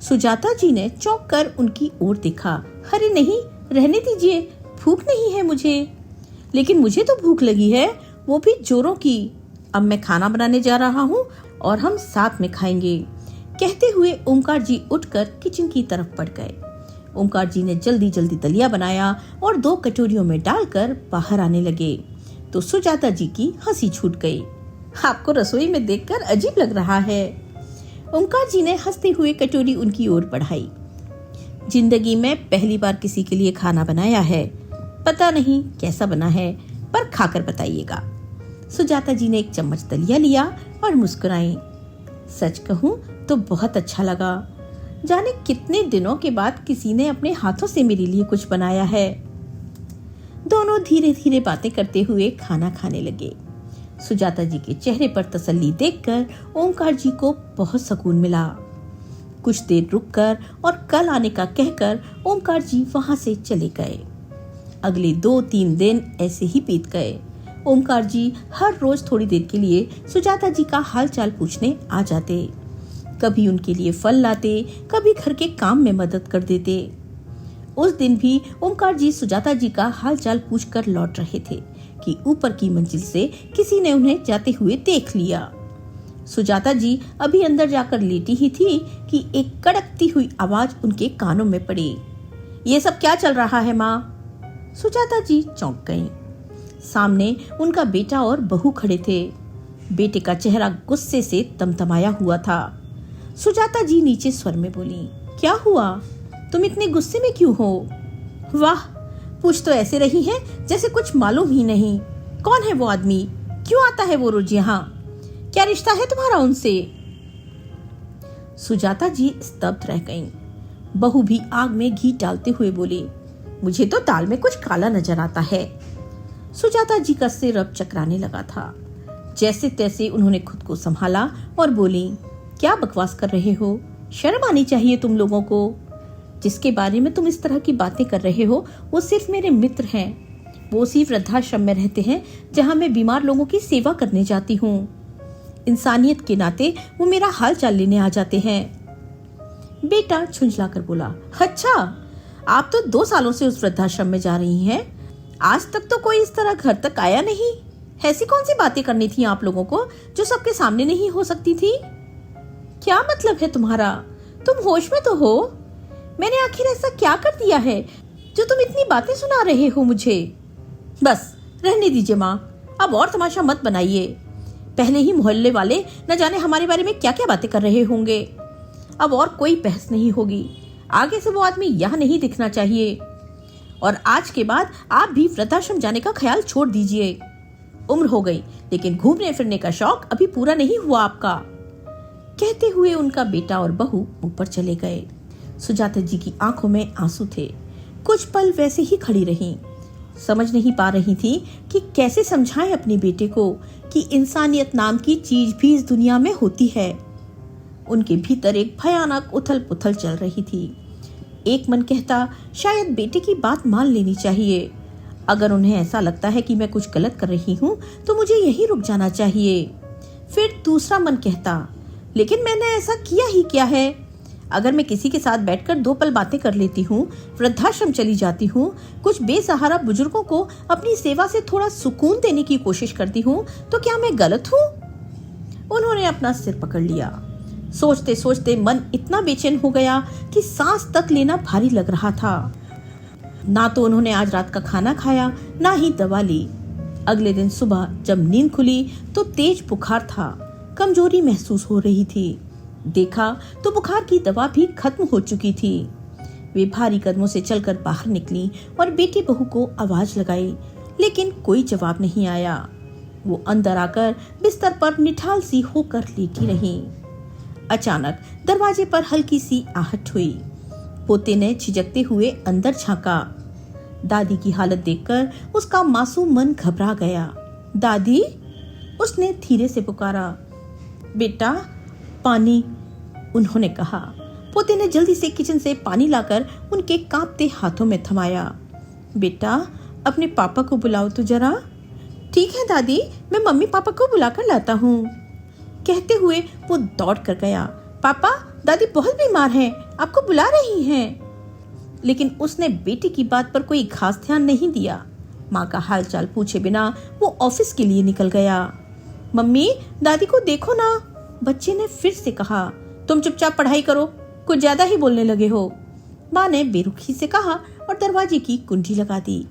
सुजाता जी ने चौंक कर उनकी ओर देखा। अरे नहीं, रहने दीजिए, भूख नहीं है मुझे। लेकिन मुझे तो भूख लगी है, वो भी जोरों की। अब मैं खाना बनाने जा रहा हूँ और हम साथ में खाएंगे। कहते हुए ओमकार जी उठकर किचन की तरफ बढ़ गए। ओमकार जी ने जल्दी जल्दी दलिया बनाया और 2 कटोरियों में डालकर बाहर आने लगे तो सुजाता जी की हंसी छूट गई। आपको रसोई में देखकर अजीब लग रहा है। ओमकार जी ने हंसते हुए कटोरी उनकी ओर बढ़ाई। जिंदगी में पहली बार किसी के लिए खाना बनाया है, पता नहीं कैसा बना है, पर खाकर बताइएगा। सुजाता जी ने एक चम्मच दलिया लिया और मुस्कुराई। सच कहूँ तो बहुत अच्छा लगा। जाने कितने दिनों के बाद किसी ने अपने हाथों से मेरे लिए कुछ बनाया है। दोनों धीरे धीरे बातें करते हुए खाना खाने लगे। सुजाता जी के चेहरे पर तसल्ली देखकर ओमकार जी को बहुत सुकून मिला। कुछ देर रुककर और कल आने का कहकर ओमकार जी वहां से चले गए। अगले 2-3 दिन ऐसे ही बीत गए। ओमकार जी हर रोज थोड़ी देर के लिए सुजाता जी का हालचाल पूछने आ जाते। कभी उनके लिए फल लाते, कभी घर के काम में मदद कर देते। उस दिन भी ओमकार जी सुजाता जी का हालचाल पूछकर लौट रहे थे कि ऊपर की मंजिल से किसी ने उन्हें जाते हुए देख लिया। सुजाता जी अभी अंदर जाकर लेटी ही थी कि एक कड़कती हुई आवाज उनके कानों में पड़ी। ये सब क्या चल रहा है माँ? सुजाता जी चौंक गईं। सामने उनका बेटा और बहू खड़े थे। बेटे का चेहरा गुस्से से तमतमाया हुआ था। सुजाता जी नीचे स्वर में बोली, क्या हुआ? तुम इतने गुस्से में क्यों हो? वाह, पूछ तो ऐसे रही है जैसे कुछ मालूम ही नहीं। कौन है वो आदमी? क्यों आता है वो रोज यहाँ? क्या रिश्ता है तुम्हारा उनसे? सुजाता जी स्तब्ध रह गईं। बहू भी आग में घी डालते हुए बोली, मुझे तो दाल में कुछ काला नजर आता है। सुजाता जी का सिर अब चकराने लगा था। जैसे तैसे उन्होंने खुद को संभाला और बोली, क्या बकवास कर रहे हो? शर्म आनी चाहिए तुम लोगों को। जिसके बारे में तुम इस तरह की बातें कर रहे हो वो सिर्फ मेरे मित्र हैं। वो उसी वृद्धाश्रम में रहते हैं जहां मैं बीमार लोगों की सेवा करने जाती हूँ। इंसानियत के नाते वो मेरा हाल चाल लेने आ जाते हैं। बेटा झुंझलाकर बोला, अच्छा, आप तो 2 सालों से उस वृद्धाश्रम में जा रही हैं। आज तक तो कोई इस तरह घर तक आया नहीं। ऐसी कौन सी बातें करनी थी आप लोगों को जो सबके सामने नहीं हो सकती थी? क्या मतलब है तुम्हारा? तुम होश में तो हो? मैंने आखिर ऐसा क्या कर दिया है जो तुम इतनी बातें सुना रहे हो मुझे? बस रहने दीजिए माँ, अब और तमाशा मत बनाइए। पहले ही मोहल्ले वाले न जाने हमारे बारे में क्या क्या बातें कर रहे होंगे। अब और कोई बहस नहीं होगी। आगे से वो आदमी यहाँ नहीं दिखना चाहिए। और आज के बाद आप भी वृद्धाश्रम जाने का ख्याल छोड़ दीजिए। उम्र हो गई, लेकिन घूमने फिरने का शौक अभी पूरा नहीं हुआ आपका। कहते हुए उनका बेटा और बहू ऊपर चले गए। सुजाता जी की आंखों में आंसू थे। कुछ पल वैसे ही खड़ी रहीं। समझ नहीं पा रही थी कि कैसे समझाएं अपने बेटे को कि इंसानियत नाम की चीज भी इस दुनिया में होती है। उनके भीतर एक भयानक उथल पुथल चल रही थी। एक मन कहता, शायद बेटे की बात मान लेनी चाहिए। अगर उन्हें ऐसा लगता है कि मैं कुछ गलत कर रही हूँ तो मुझे यहीं रुक जाना चाहिए। फिर दूसरा मन कहता, लेकिन मैंने ऐसा किया ही क्या है? अगर मैं किसी के साथ बैठकर 2 पल बातें कर लेती हूँ, वृद्धाश्रम चली जाती हूँ, कुछ बेसहारा बुजुर्गों को अपनी सेवा से थोड़ा सुकून देने की कोशिश करती हूँ, तो क्या मैं गलत हूँ? उन्होंने अपना सिर पकड़ लिया। सोचते सोचते मन इतना बेचैन हो गया कि सांस तक लेना भारी लग रहा था। ना तो उन्होंने आज रात का खाना खाया, ना ही दवा ली। अगले दिन सुबह जब नींद खुली तो तेज बुखार था। कमजोरी महसूस हो रही थी। देखा तो बुखार की दवा भी खत्म हो चुकी थी। वे भारी कदमों से चलकर बाहर निकली और बेटी बहू को आवाज लगाई, लेकिन कोई जवाब नहीं आया। वो अंदर आकर बिस्तर पर निठाल सी होकर लेटी रही। अचानक दरवाजे पर हल्की सी आहट हुई। पोते ने झिझकते हुए अंदर झांका। दादी की हालत देखकर उसका मासूम मन घबरा गया। दादी, उसने धीरे से पुकारा। बेटा, पानी, उन्होंने कहा। पोते ने जल्दी से किचन से पानी लाकर उनके कांपते हाथों में थमाया। बेटा, अपने पापा को बुलाओ तो जरा। ठीक है दादी, मैं मम्मी पापा को बुलाकर लाता हूँ, कहते हुए वो दौड़ कर गया। पापा, दादी बहुत बीमार हैं, आपको बुला रही हैं। लेकिन उसने बेटी की बात पर कोई खास ध्यान नहीं दिया। माँ का हालचाल पूछे बिना वो ऑफिस के लिए निकल गया। मम्मी, दादी को देखो ना, बच्चे ने फिर से कहा। तुम चुपचाप पढ़ाई करो, कुछ ज्यादा ही बोलने लगे हो, माँ ने बेरुखी से कहा और दरवाजे की कुंडी लगा दी।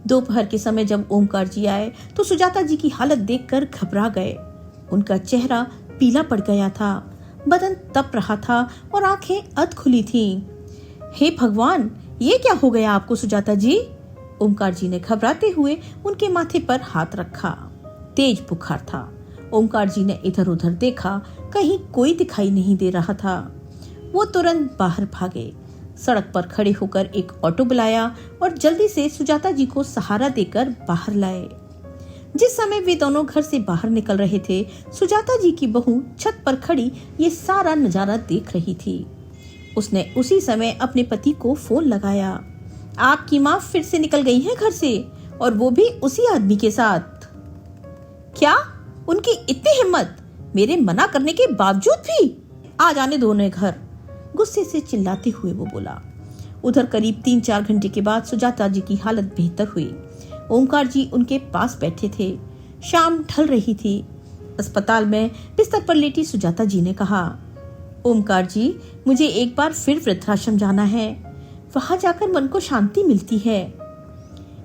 दोपहर के समय जब ओमकार जी आए तो सुजाता जी की हालत देखकर घबरा गए। उनका चेहरा पीला पड़ गया था, बदन तप रहा था और आंखें अध खुली थीं। हे भगवान, ये क्या हो गया आपको सुजाता जी? ओमकार जी ने घबराते हुए उनके माथे पर हाथ रखा। तेज बुखार था। ओमकार जी ने इधर उधर देखा, कहीं कोई दिखाई नहीं दे रहा था। वो तुरंत बाहर भागे, सड़क पर खड़े होकर एक ऑटो बुलाया और जल्दी से सुजाता जी को सहारा देकर बाहर लाए। जिस समय वे दोनों घर से बाहर निकल रहे थे, सुजाता जी की बहू छत पर खड़ी ये सारा नजारा देख रही थी। उसने उसी समय अपने पति को फोन लगाया। आपकी माँ फिर से निकल गई है घर से, और वो भी उसी आदमी के साथ। क्या? उनकी इतनी हिम्मत, मेरे मना करने के बावजूद भी? आ जाने दो उन्हें घर, गुस्से से चिल्लाते हुए वो बोला। उधर करीब 3-4 घंटे के बाद सुजाता जी की हालत बेहतर हुई। ओमकार जी उनके पास बैठे थे। शाम ढल रही थी। अस्पताल में बिस्तर पर लेटी सुजाता जी ने कहा, ओमकार जी, मुझे एक बार फिर वृद्धाश्रम जाना है। वहां जाकर मन को शांति मिलती है।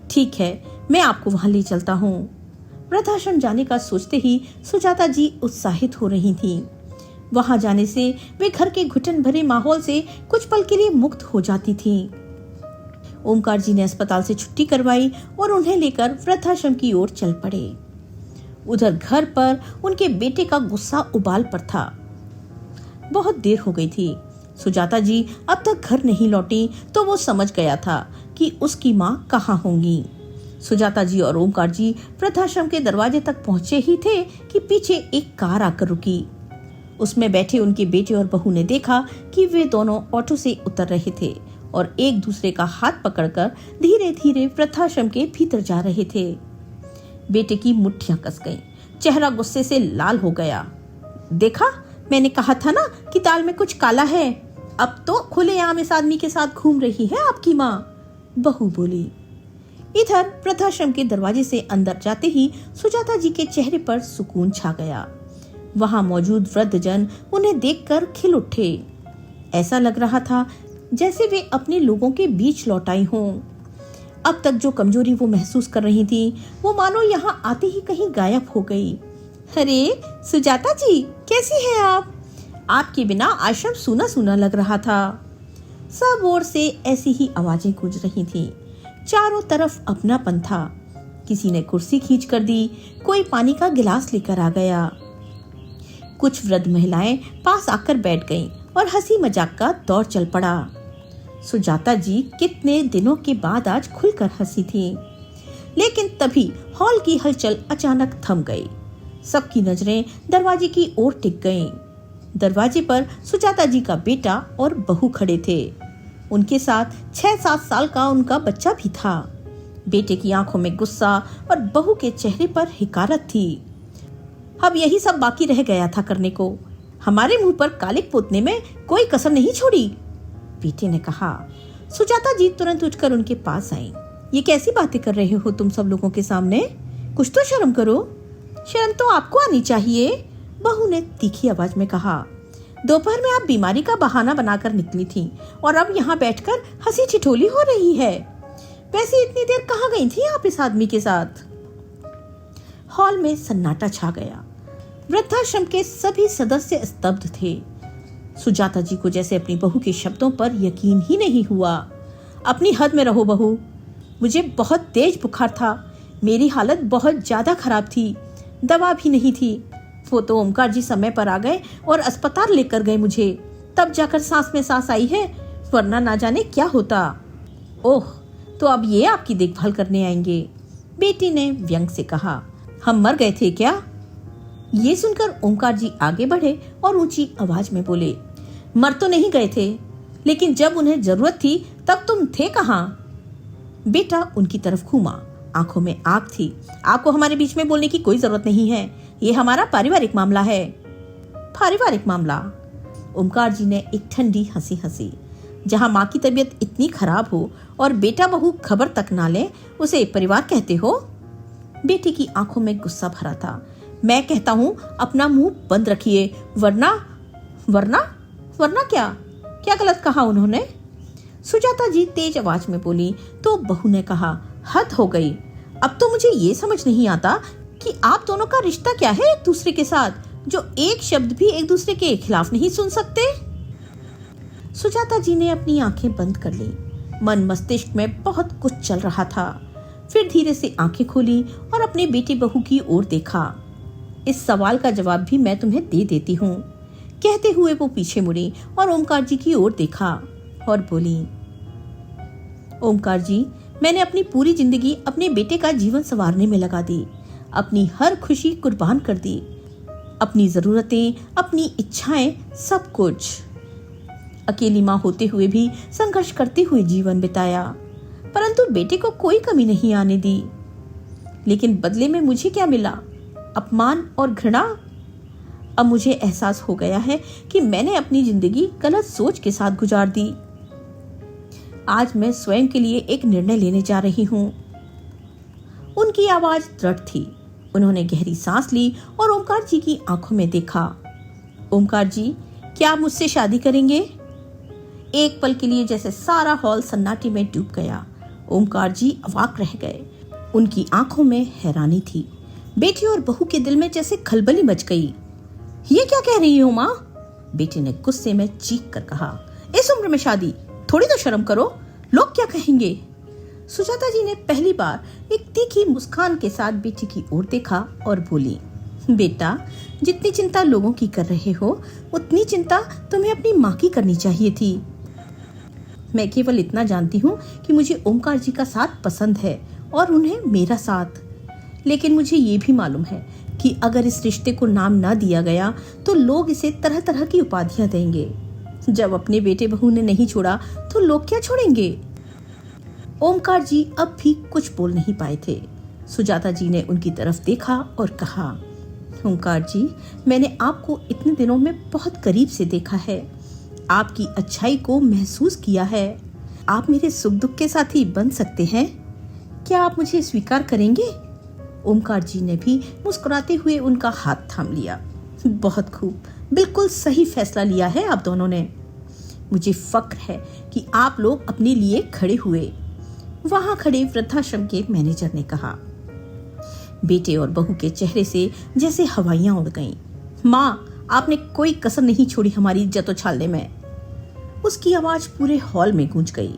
ठीक है, मैं आपको वहां ले चलता हूँ। वृद्धाश्रम जाने का सोचते ही सुजाता जी उत्साहित हो रही थीं। वहां जाने से वे घर के घुटन भरे माहौल से कुछ पल के लिए मुक्त हो जाती थीं। ओमकार जी ने अस्पताल से छुट्टी करवाई और उन्हें लेकर वृद्धाश्रम की ओर चल पड़े। उधर घर पर उनके बेटे का गुस्सा उबाल पर था। बहुत देर हो गई थी। सुजाता जी अब तक घर नहीं लौटी तो वो समझ गया था कि उसकी माँ कहाँ होंगी। सुजाता जी और ओमकार जी वृद्धाश्रम के दरवाजे तक पहुंचे ही थे कि पीछे एक कार आकर रुकी। उसमें बैठे उनके बेटे और बहू ने देखा कि वे दोनों ऑटो से उतर रहे थे और एक दूसरे का हाथ पकड़कर धीरे धीरे वृद्धाश्रम के भीतर जा रहे थे। बेटे की मुट्ठियां कस गईं, चेहरा गुस्से से लाल हो गया। देखा, मैंने कहा था ना कि दाल में कुछ काला है। अब तो खुलेआम इस आदमी के साथ घूम रही है आपकी माँ, बहू बोली। इधर वृद्धाश्रम के दरवाजे से अंदर जाते ही सुजाता जी के चेहरे पर सुकून छा गया। वहां मौजूद वृद्धजन उन्हें देखकर खिल उठे। ऐसा लग रहा था जैसे वे अपने लोगों के बीच लौट आई हों। अब तक जो कमजोरी वो महसूस कर रही थी, वो मानो यहाँ आते ही कहीं गायब हो गई। अरे सुजाता जी, कैसी हैं आप? आपके बिना आश्रम सूना सूना लग रहा था। सब ओर से ऐसी ही आवाजें गूंज रही थीं। चारों तरफ अपनापन था। किसी ने कुर्सी खींच कर दी, कोई पानी का गिलास लेकर आ गया। कुछ वृद्ध महिलाएं पास आकर बैठ गईं और हंसी मजाक का दौर चल पड़ा। सुजाता जी कितने दिनों के बाद आज खुलकर हंसी थी। लेकिन तभी हॉल की हलचल अचानक थम गई। सबकी नजरें दरवाजे की ओर टिक गईं। दरवाजे पर सुजाता जी का बेटा और बहू खड़े थे। उनके साथ 6-7 साल का उनका बच्चा भी था। बेटे की आंखों में गुस्सा और बहू के चेहरे पर हिकारत थी। अब यही सब बाकी रह गया था करने को। हमारे मुंह पर कालिक पोतने में कोई कसर नहीं छोड़ी, बेटे ने कहा। सुजाता जी तुरंत उठकर उनके पास आई। ये कैसी बातें कर रहे हो तुम सब लोगों के सामने? कुछ तो शर्म करो। शर्म तो आपको आनी चाहिए, बहू ने तीखी आवाज में कहा। दोपहर में आप बीमारी का बहाना बनाकर निकली थी और अब यहाँ बैठकर हंसी ठिठोली हो रही है। वैसे इतनी देर कहाँ गई थी आप इस आदमी के साथ? हॉल में सन्नाटा छा गया। वृद्धाश्रम के सभी सदस्य स्तब्ध थे। सुजाता जी को जैसे अपनी बहू के शब्दों पर यकीन ही नहीं हुआ। अपनी हद में रहो बहू। मुझे बहुत तेज बुखार था। मेरी हालत बहुत ज्यादा खराब थी। दवा भी नहीं थी। वो तो ओमकार जी समय पर आ गए और अस्पताल लेकर गए मुझे। तब जाकर सांस में सांस आई है, वरना ना जाने क्या होता। ओह, तो अब ये आपकी देखभाल करने आएंगे, बेटी ने व्यंग से कहा। हम मर गए थे क्या? ये सुनकर ओमकार जी आगे बढ़े और ऊंची आवाज में बोले, मर तो नहीं गए थे, लेकिन जब उन्हें जरूरत थी तब तुम थे कहाँ? बेटा उनकी तरफ घूमा, आंखों में आग थी। आपको हमारे बीच में बोलने की कोई जरूरत नहीं है। ये हमारा पारिवारिक मामला है। पारिवारिक मामला? ओमकार जी ने एक ठंडी हंसी हंसी। जहाँ माँ की तबीयत इतनी खराब हो और बेटा बहू खबर तक ना ले, उसे परिवार कहते हो? बेटी की आंखों में गुस्सा भरा था। मैं कहता हूँ अपना मुंह बंद रखिए, वरना वरना वरना क्या? क्या गलत कहा उन्होंने? सुजाता जी तेज आवाज में बोली तो बहू ने कहा, हद हो गई। अब तो मुझे ये समझ नहीं आता कि आप दोनों का रिश्ता क्या है एक दूसरे के साथ, जो एक शब्द भी एक दूसरे के खिलाफ नहीं सुन सकते। सुजाता जी ने अपनी आंखें बंद कर ली। मन मस्तिष्क में बहुत कुछ चल रहा था। फिर धीरे से आंखें खोली और अपने बेटे बहू की ओर देखा। इस सवाल का जवाब भी मैं तुम्हें दे देती हूँ, कहते हुए वो पीछे मुड़ी और ओमकार जी की ओर देखा और बोली, ओमकार जी, मैंने अपनी पूरी जिंदगी अपने बेटे का जीवन संवारने में लगा दी। अपनी हर खुशी कुर्बान कर दी। अपनी जरूरतें, अपनी इच्छाएं, सब कुछ। अकेली माँ होते हुए भी संघर्ष करते हुए जीवन बिताया, परंतु बेटे को कोई कमी नहीं आने दी। लेकिन बदले में मुझे क्या मिला? अपमान और घृणा। अब मुझे एहसास हो गया है कि मैंने अपनी जिंदगी गलत सोच के साथ गुजार दी। आज मैं स्वयं के लिए एक निर्णय लेने जा रही हूँ। उनकी आवाज दृढ़ थी। उन्होंने गहरी सांस ली और ओमकार जी की आंखों में देखा। ओमकार जी, क्या आप मुझसे शादी करेंगे? एक पल के लिए जैसे सारा हॉल सन्नाटे में डूब गया। ओमकार जी अवाक रह गए। उनकी आंखों में हैरानी थी। बेटी और बहू के दिल में जैसे खलबली मच गई। ये क्या कह रही हो माँ? बेटी ने गुस्से में चीख कर कहा। इस उम्र में शादी? थोड़ी तो शर्म करो, लोग क्या कहेंगे? सुजाता जी ने पहली बार एक तीखी मुस्कान के साथ बेटी की ओर देखा और बोली, बेटा, जितनी चिंता लोगों की कर रहे हो, उतनी चिंता तुम्हें अपनी माँ की करनी चाहिए थी। मैं केवल इतना जानती हूँ कि मुझे ओमकार जी का साथ पसंद है और उन्हें मेरा साथ। लेकिन मुझे ये भी मालूम है कि अगर इस रिश्ते को नाम ना दिया गया तो लोग इसे तरह तरह की उपाधियां देंगे। जब अपने बेटे बहू ने नहीं छोड़ा तो लोग क्या छोड़ेंगे। ओमकार जी अब भी कुछ बोल नहीं पाए थे। सुजाता जी ने उनकी तरफ देखा और कहा, ओमकार जी, मैंने आपको इतने दिनों में बहुत करीब से देखा है, आपकी अच्छाई को महसूस किया है। आप मेरे सुख दुख के साथी बन सकते हैं। क्या आप मुझे स्वीकार करेंगे? ओमकार जी ने भी मुस्कुराते हुए उनका हाथ थाम लिया। बहुत खूब, बिल्कुल सही फैसला लिया है आप दोनों ने। मुझे फक्र है कि आप लोग अपने लिए खड़े हुए। वहां खड़े वृद्धाश्रम के मैनेजर ने कहा। बेटे और बहू के चेहरे से जैसे हवाइयां उड़ गईं। माँ, आपने कोई कसर नहीं छोड़ी हमारी इज्जत उछालने में। उसकी आवाज पूरे हॉल में गूंज गई।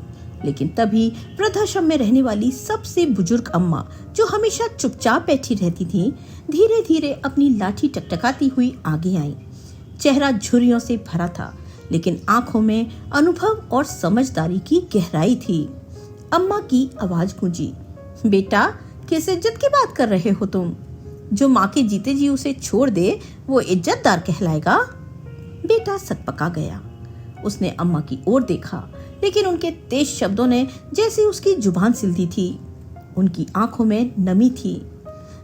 लेकिन तभी वृद्धाश्रम में रहने वाली सबसे बुजुर्ग अम्मा, जो हमेशा चुपचाप बैठी रहती थी, धीरे धीरे अपनी लाठी टकटकाती हुई आगे आई। चेहरा झुर्रियों से भरा था, लेकिन आंखों में अनुभव और समझदारी की गहराई थी। अम्मा की आवाज गूंजी, बेटा, किस इज्जत की बात कर रहे हो तुम? जो माँ के जीते जी उसे छोड़ दे वो इज्जतदार कहलाएगा? बेटा सकपका गया। उसने अम्मा की ओर देखा, लेकिन उनके तेज शब्दों ने जैसे उसकी जुबान सिल दी थी। उनकी आंखों में नमी थी।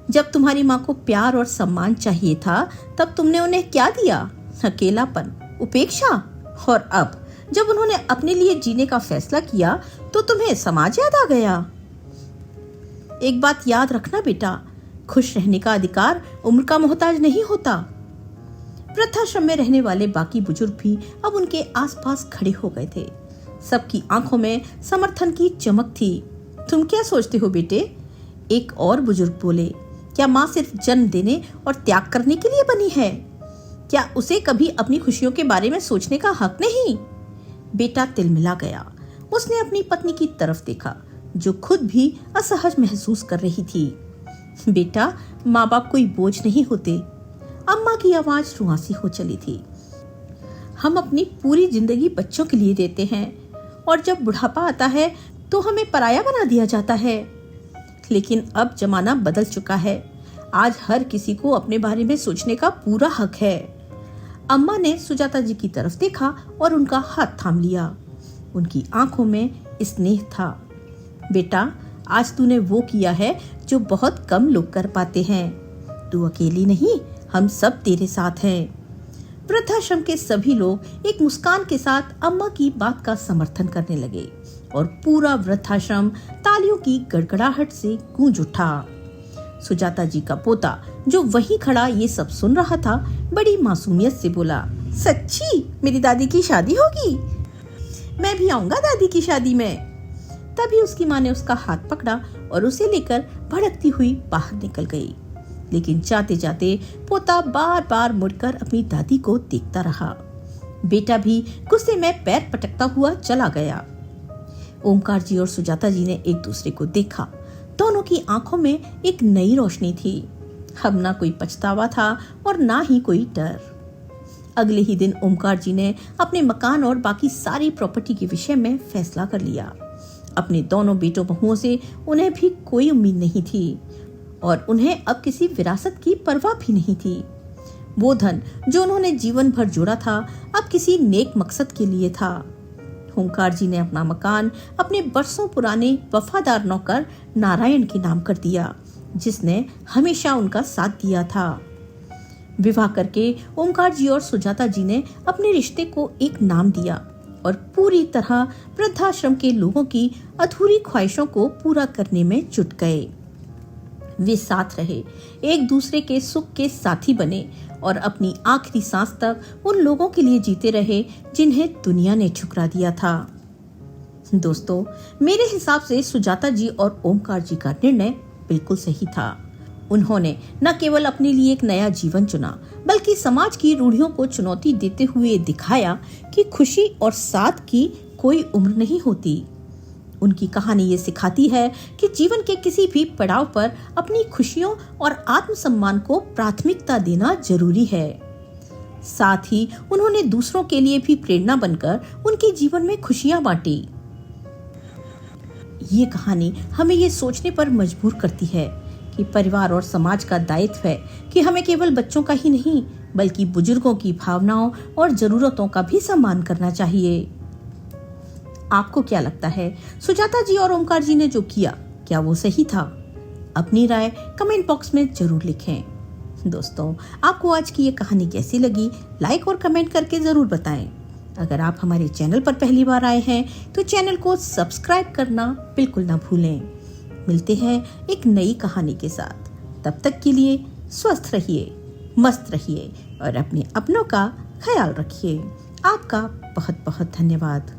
जब तुम्हारी माँ को प्यार और सम्मान चाहिए था, तब तुमने उन्हें क्या दिया? अकेलापन, उपेक्षा। और अब जब उन्होंने अपने लिए जीने का फैसला किया तो तुम्हें समाज याद आ गया। एक बात याद रखना बेटा, खुश रहने का अधिकार उम्र का मोहताज नहीं होता। वृद्धाश्रम में रहने वाले बाकी बुजुर्ग भी अब उनके आसपास खड़े हो गए थे। सबकी आंखों में समर्थन की चमक थी। तुम क्या सोचते हो बेटे? एक और बुजुर्ग बोले, क्या माँ सिर्फ जन्म देने और त्याग करने के लिए बनी है? क्या उसे कभी अपनी खुशियों के बारे में सोचने का हक नहीं? बेटा तिलमिला गया। उसने अपनी पत्नी की तरफ देखा, जो खुद भी असहज महसूस कर रही थी। बेटा, माँ बाप कोई बोझ नहीं होते। अम्मा की आवाज रुआसी हो चली थी। हम अपनी पूरी जिंदगी बच्चों के लिए देते हैं और जब बुढ़ापा आता है तो हमें पराया बना दिया जाता है। लेकिन अब जमाना बदल चुका है। आज हर किसी को अपने बारे में सोचने का पूरा हक है। अम्मा ने सुजाता जी की तरफ देखा और उनका हाथ थाम लिया। उनकी आंखों में स्नेह था। बेटा, आज तूने वो किया है जो बहुत कम लोग कर पाते हैं। तू अकेली नहीं, हम सब तेरे साथ हैं। वृद्धाश्रम के सभी लोग एक मुस्कान के साथ अम्मा की बात का समर्थन करने लगे और पूरा वृद्धाश्रम तालियों की गड़गड़ाहट से गूंज उठा। सुजाता जी का पोता, जो वहीं खड़ा ये सब सुन रहा था, बड़ी मासूमियत से बोला, सच्ची मेरी दादी की शादी होगी? मैं भी आऊंगा दादी की शादी में। तभी उसकी माँ ने उसका हाथ पकड़ा और उसे लेकर भड़कती हुई बाहर निकल गई। लेकिन जाते जाते पोता बार बार मुड़कर अपनी दादी को देखता रहा। बेटा भी गुस्से में पैर पटकता हुआ चला गया। ओमकार जी और सुजाता जी ने एक दूसरे को देखा। दोनों की आंखों में एक नई रोशनी थी। अब ना कोई पछतावा था और ना ही कोई डर। अगले ही दिन ओमकार जी ने अपने मकान और बाकी सारी प्रॉपर्टी के विषय में फैसला कर लिया। अपने दोनों बेटों बहुओं से उन्हें भी कोई उम्मीद नहीं थी और उन्हें अब किसी विरासत की परवाह भी नहीं थी। वो धन जो उन्होंने जीवन भर जोड़ा था, अब किसी नेक मकसद के लिए था। ओमकार जी ने अपना मकान अपने बरसों पुराने वफादार नौकर नारायण के नाम कर दिया, जिसने हमेशा उनका साथ दिया था। विवाह करके ओमकार जी और सुजाता जी ने अपने रिश्ते को एक नाम दिया और पूरी तरह वृद्धाश्रम के लोगों की अधूरी ख्वाहिशों को पूरा करने में जुट गए। वे साथ रहे, एक दूसरे के सुख के साथी बने और अपनी आखिरी सांस तक उन लोगों के लिए जीते रहे जिन्हें दुनिया ने ठुकरा दिया था। दोस्तों, मेरे हिसाब से सुजाता जी और ओमकार जी का निर्णय बिल्कुल सही था। उन्होंने न केवल अपने लिए एक नया जीवन चुना, बल्कि समाज की रूढ़ियों को चुनौती देते हुए दिखाया कि खुशी और साथ की कोई उम्र नहीं होती। उनकी कहानी ये सिखाती है कि जीवन के किसी भी पड़ाव पर अपनी खुशियों और आत्मसम्मान को प्राथमिकता देना जरूरी है। साथ ही उन्होंने दूसरों के लिए भी प्रेरणा बनकर उनके जीवन में खुशियां बांटी। ये कहानी हमें ये सोचने पर मजबूर करती है कि परिवार और समाज का दायित्व है कि हमें केवल बच्चों का ही नहीं, बल्कि बुजुर्गों की भावनाओं और जरूरतों का भी सम्मान करना चाहिए। आपको क्या लगता है, सुजाता जी और ओमकार जी ने जो किया, क्या वो सही था? अपनी राय कमेंट बॉक्स में जरूर लिखें। दोस्तों, आपको आज की ये कहानी कैसी लगी, लाइक और कमेंट करके जरूर बताएं। अगर आप हमारे चैनल पर पहली बार आए हैं तो चैनल को सब्सक्राइब करना बिल्कुल ना भूलें। मिलते हैं एक नई कहानी के साथ। तब तक के लिए स्वस्थ रहिए, मस्त रहिए और अपने अपनों का ख्याल रखिए। आपका बहुत बहुत धन्यवाद।